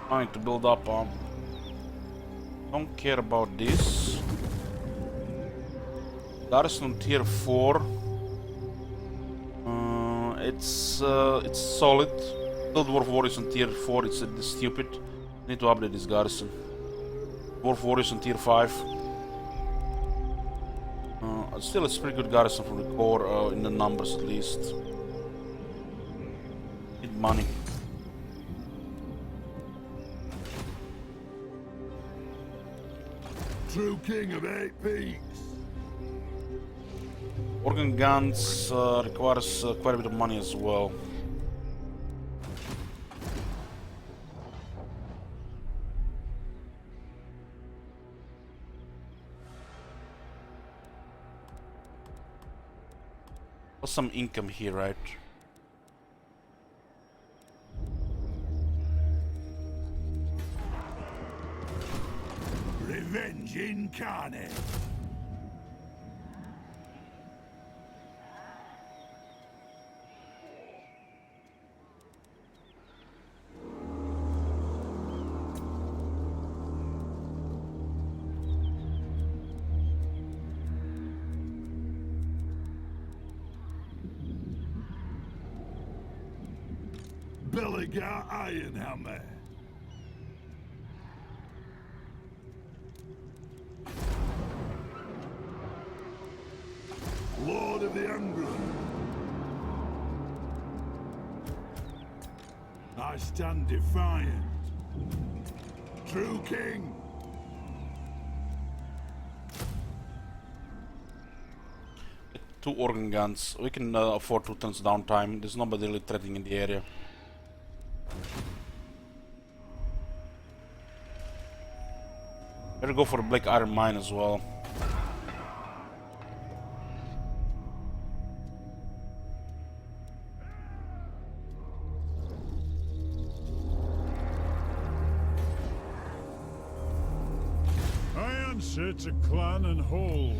Trying to build up. Don't care about this. Garrison tier 4. It's solid. Build Dwarf Warriors on tier 4. It's stupid. Need to update this garrison. Dwarf Warriors on tier 5. Still, it's pretty good garrison from the core in the numbers at least. Need money. True king of 8 peaks. Organ guns requires quite a bit of money as well. Some income here, right? Revenge incarnate. Belligar Ironhammer. Lord of the Angrund. I stand defiant. True king. Two organ guns. We can afford 2 turns downtime. There's nobody really threatening in the area. Better go for a black iron mine as well. I answer to clan and hold.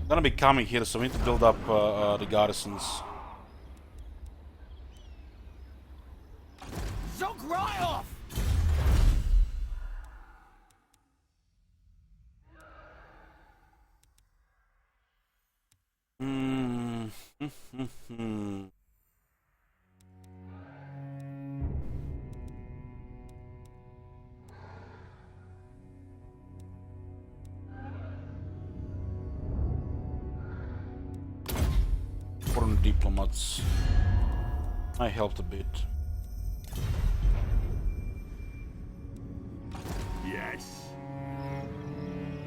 Gonna be coming here, so we need to build up the garrisons. Zook right off. Foreign diplomats. I helped a bit. Yes.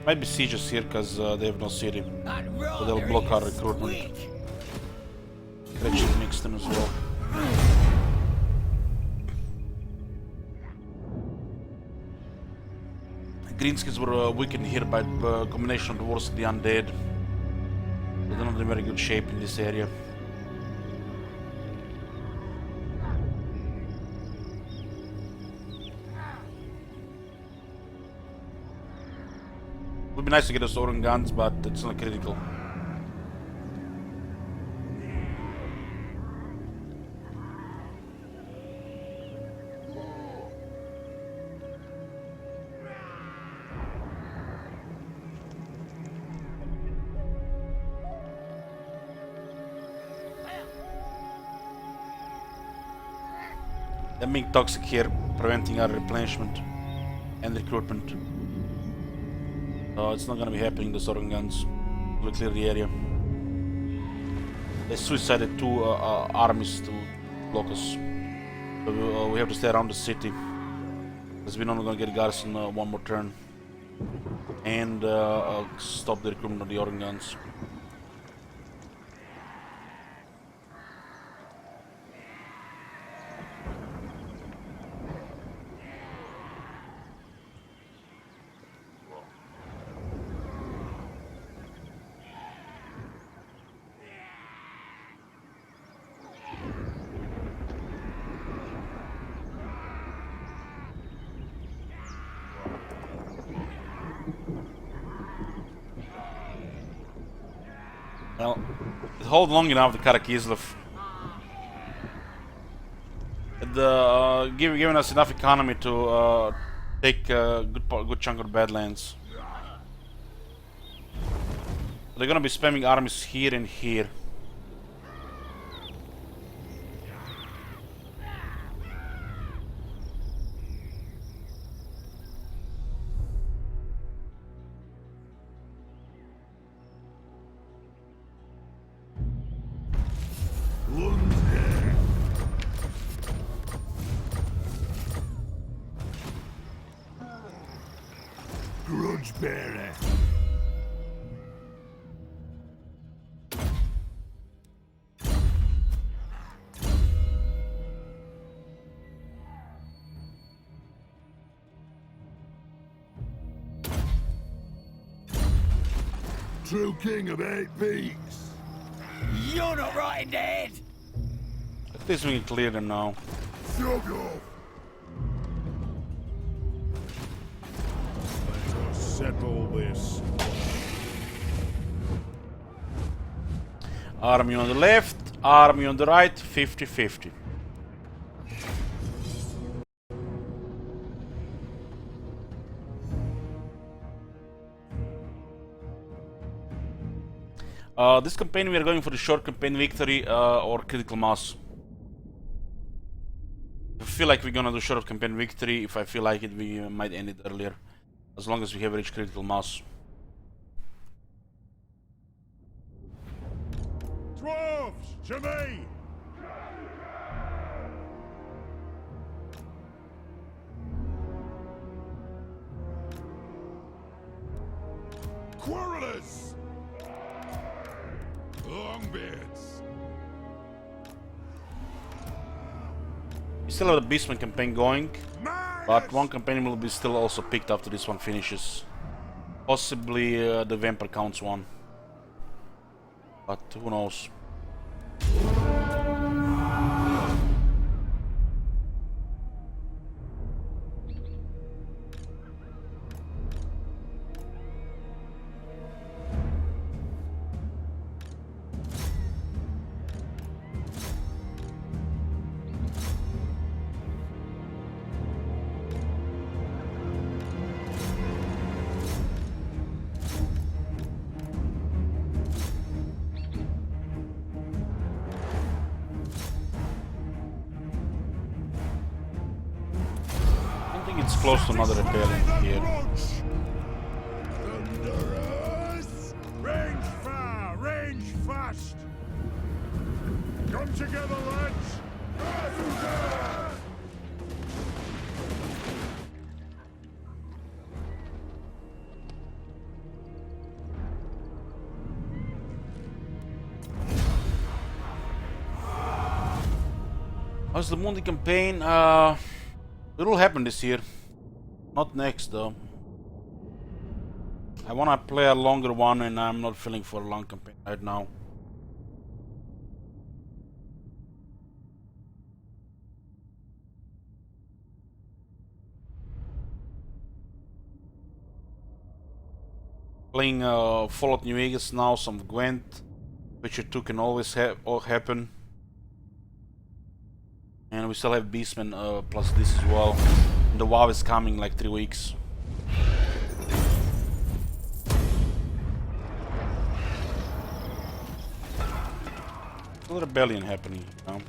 Might be sieges here because they have no city. That So they'll block our recruitment. Actually mixed in as well. Greenskins were weakened here by the combination of the wars and the undead. They're not in very good shape in this area. Would be nice to get us Oran guns, but it's not critical. Them being toxic here, preventing our replenishment and recruitment. It's not gonna be happening, the organ guns. We'll clear the area. They suicided 2 armies to block us. So we have to stay around the city. Because we're not gonna get guards in 1 more turn. And stop the recruitment of the organ guns. Well, hold long enough the Karakizlev. Giving us enough economy to take a good chunk of the Badlands. They're gonna be spamming armies here and here. Grudge bearer. True king of 8 peaks. You're not right in the head. At least we can clear them now. Shut up. Let us settle this. Army on the left, army on the right, 50-50. This campaign we are going for the short campaign victory or critical mass. If I feel like we're gonna do short campaign victory, if I feel like it, we might end it earlier. As long as we have reached critical mass. Dwarves, to me! Quarrelers! Longbeards! We still have the Beastman campaign going, but Magus! one campaign will be still also picked after this one finishes. Possibly the Vampire Counts one. But who knows. It's close to another rebellion here. Thunderers! Range far, range fast! Come together, lads! How's the Mundi campaign? It'll happen this year. Not next though. I wanna play a longer one and I'm not feeling for a long campaign right now. Playing Fallout New Vegas now, some Gwent. Witcher 2 can always happen. And we still have Beastman plus this as well. And the WoW is coming in like 3 weeks. Still rebellion happening, you know?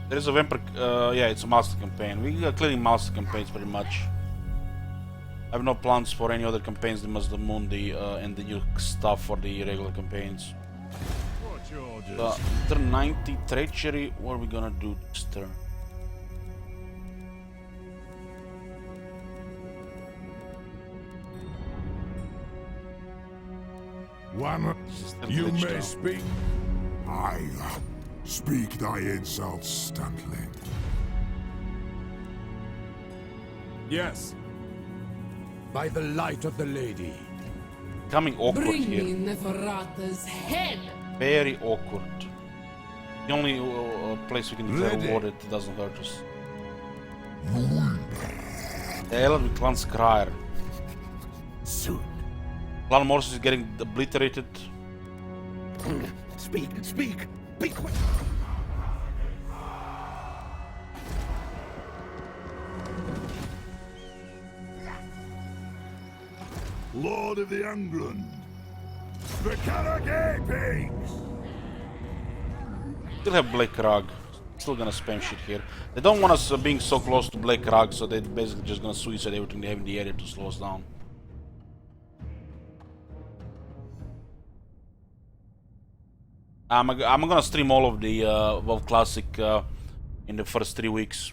There is a vampire. Yeah, it's a master campaign. We are clearing master campaigns pretty much. I have no plans for any other campaigns than the Mundi and the new stuff for the regular campaigns. What's orders? Turn 90 treachery. What are we gonna do this turn? One, Still you glitched may out. speak. I speak thy insults, stuntling. Yes. By the light of the lady. Becoming awkward Bring here. me Neferata's head! Very awkward. The only place we can declare Ready. war that doesn't hurt us. The hell with Clan Skryre. Soon. Clan Morse is getting obliterated. Speak, speak, be quick. Lord of the Angrund. The Karagay pigs! Still have Black Rug. Still gonna spam shit here. They don't want us being so close to Black Rug, so they're basically just gonna suicide everything they have in the area to slow us down. I'm gonna stream all of the WoW Classic in the first 3 weeks.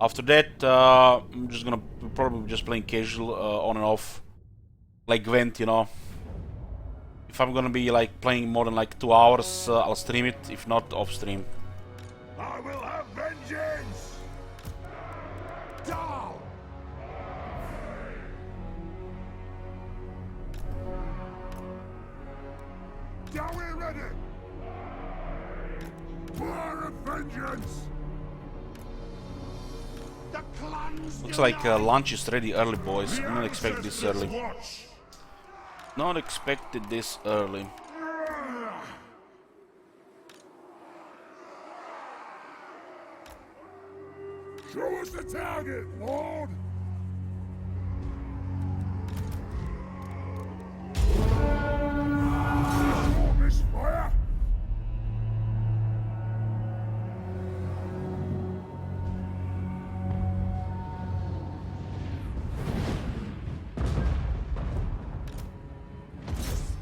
After that, I'm just gonna probably just playing casual on and off, like Gwent, you know. If I'm gonna be like playing more than like 2 hours, I'll stream it. If not, off stream. I will have vengeance! Down! Are we ready? For a vengeance! The clans Looks like lunch is ready early, boys. I'm not expecting this early. Watch. Not expected this early. Show us the target, Lord! Misfire!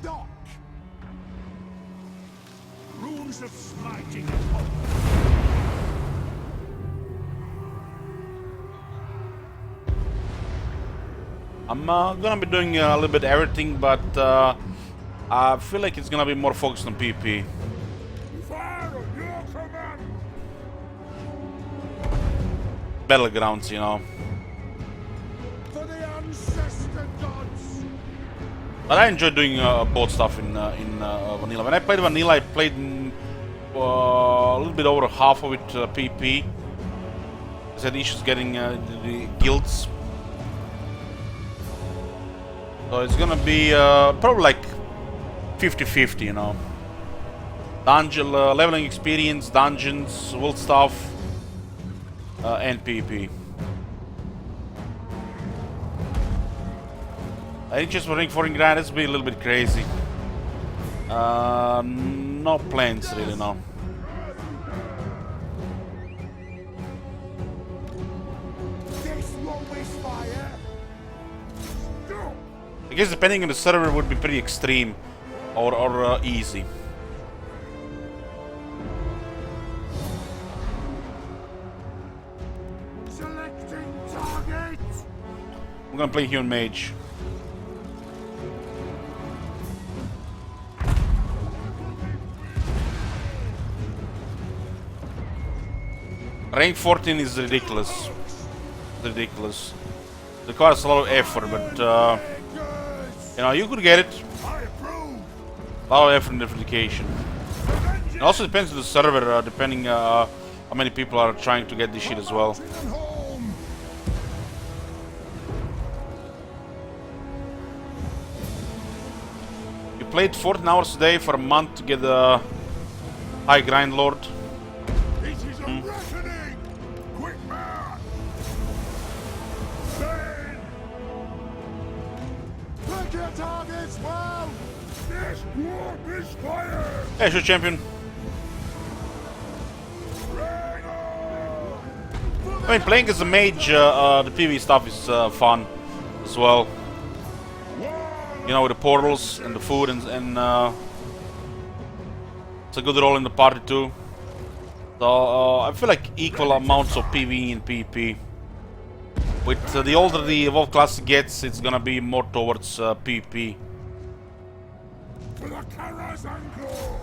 Stop! Runes of smiting and hope. I'm gonna be doing a little bit everything, but I feel like it's gonna be more focused on PvP. Fire on your command! Battlegrounds, you know. For the ancestor gods! But I enjoy doing both stuff in Vanilla. When I played Vanilla, I played a little bit over half of it PvP. I had issues getting the guilds. So it's gonna be probably like 50-50, you know. Dungeon leveling experience, dungeons, world stuff, and PvP. I think just for Ring 4 grand, it's be a little bit crazy. No plans really, no. This won't misfire! Stop! I guess depending on the server would be pretty extreme or easy. Selecting target! I'm gonna play Human Mage. Rank 14 is ridiculous. Ridiculous. Requires a lot of effort, but you know, you could get it. I approve! A lot of effort and dedication. It also depends on the server, depending how many people are trying to get this shit as well. Mountain and home! You played 14 hours a day for a month to get a high grind lord. It is a reckoning! Quick march! Bang! Pick your targets well! This won't misfire! Hey, shoot champion. Ready! I mean, playing as a mage, the PvE stuff is fun as well. You know, with the portals and the food, and it's a good role in the party too. So I feel like equal amounts of PvE and PvP. With the older the Evolved class gets, it's gonna be more towards PvP. For the Kara's Angrund!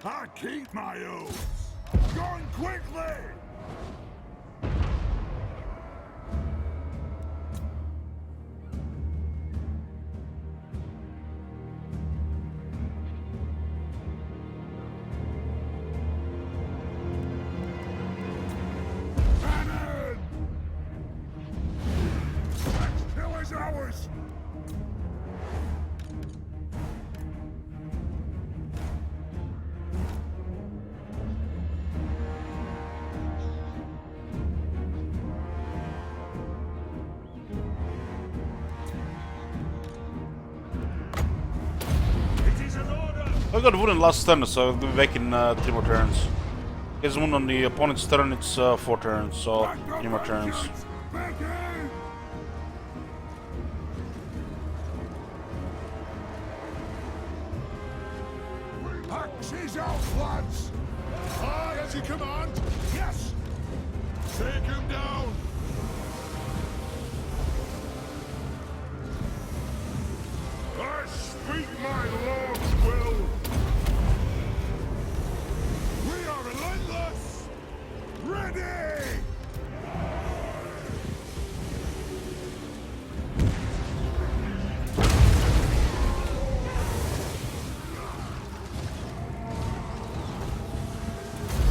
I keep my oaths! Going quickly! Cannon! Next kill is ours! I got wood in last turn, so I'll be back in 3 more turns. Gets wood on the opponent's turn, it's 4 turns, so 3 more turns. Axes out, lads! Aye, as you command! Yes! Take him down! I speak my lord's will! We are relentless! Ready!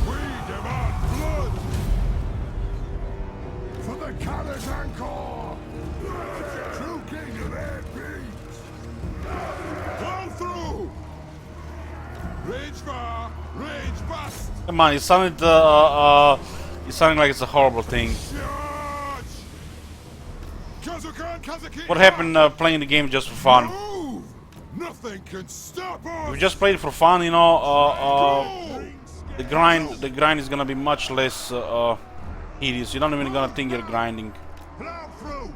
We demand blood! For the Kara's Anchor! True king of air beats! Go through! Rage far, rage fast! Come on, you sounded like it's a horrible thing. Charge! Kazakan, Kazaki! What happened playing the game just for fun? Move! Nothing can stop us! If we just played it for fun, you know, Go! the grind is gonna be much less hideous. You're not even gonna think you're grinding. Plow through!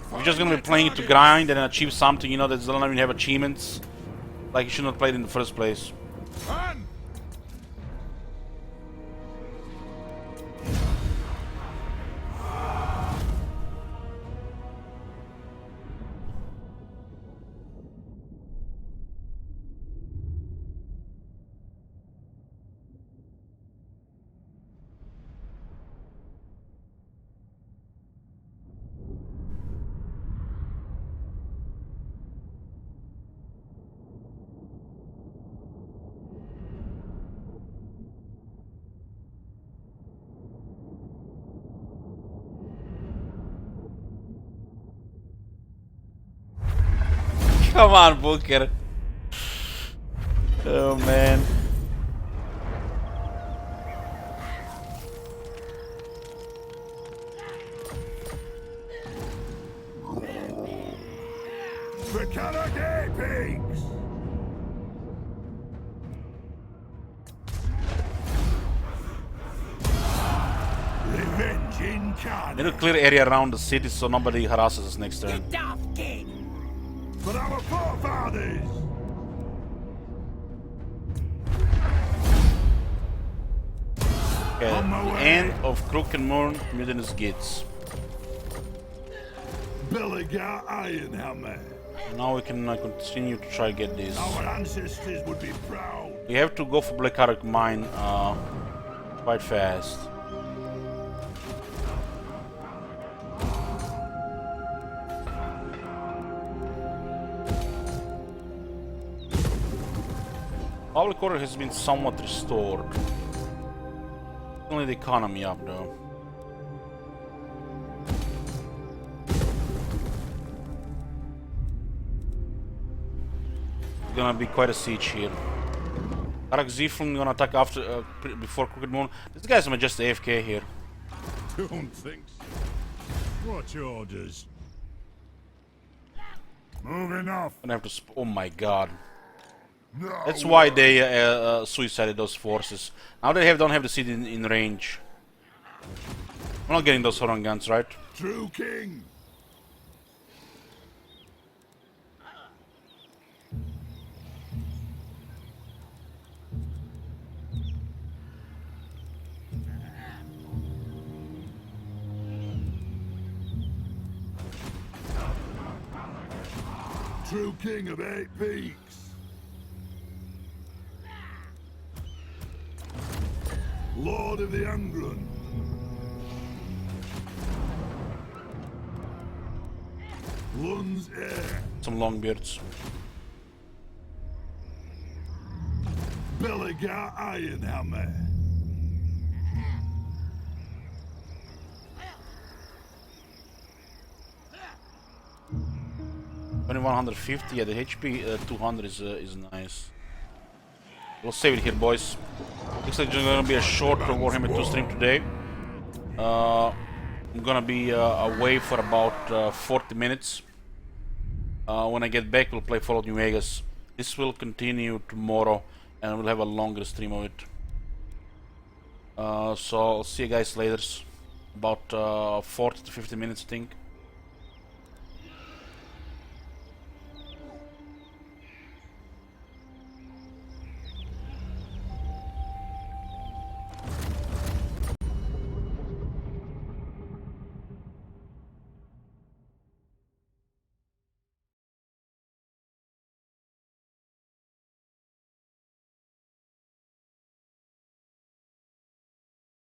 If you're just gonna be playing it to grind and achieve something, you know, that doesn't even have achievements, like you should not play it in the first place. And Come on, Booker. Oh man. the Karate pigs! Revenge incarnate! Need to clear area around the city so nobody harasses us next turn. For our forefathers! Okay, the end of Crooked Moon, Mutinous Gates. Belligar Ironhammer! Now we can continue to try get this. Our ancestors would be proud! We have to go for Black Ark Mine quite fast. Public order has been somewhat restored. Only the economy up though. It's gonna be quite a siege here. Arak Ziflung gonna attack after before Crooked Moon. These guys are just AFK here. Don't think so. What's your orders? Moving off. Gonna have to. Oh my god. That's why they suicided those forces. Now they don't have the city in range. I'm not getting those Horon guns, right? True king. True king of 8 peaks. Lord of the Angrund. Lund's heir. Some longbeards. Belligar Ironhammer. 2150. Yeah, the HP 200 is nice. We'll save it here, boys. Looks like it's gonna be a short Warhammer 2 stream today. I'm gonna be away for about 40 minutes. When I get back, we'll play Fallout New Vegas. This will continue tomorrow, and we'll have a longer stream of it. So I'll see you guys later. About 40 to 50 minutes, I think.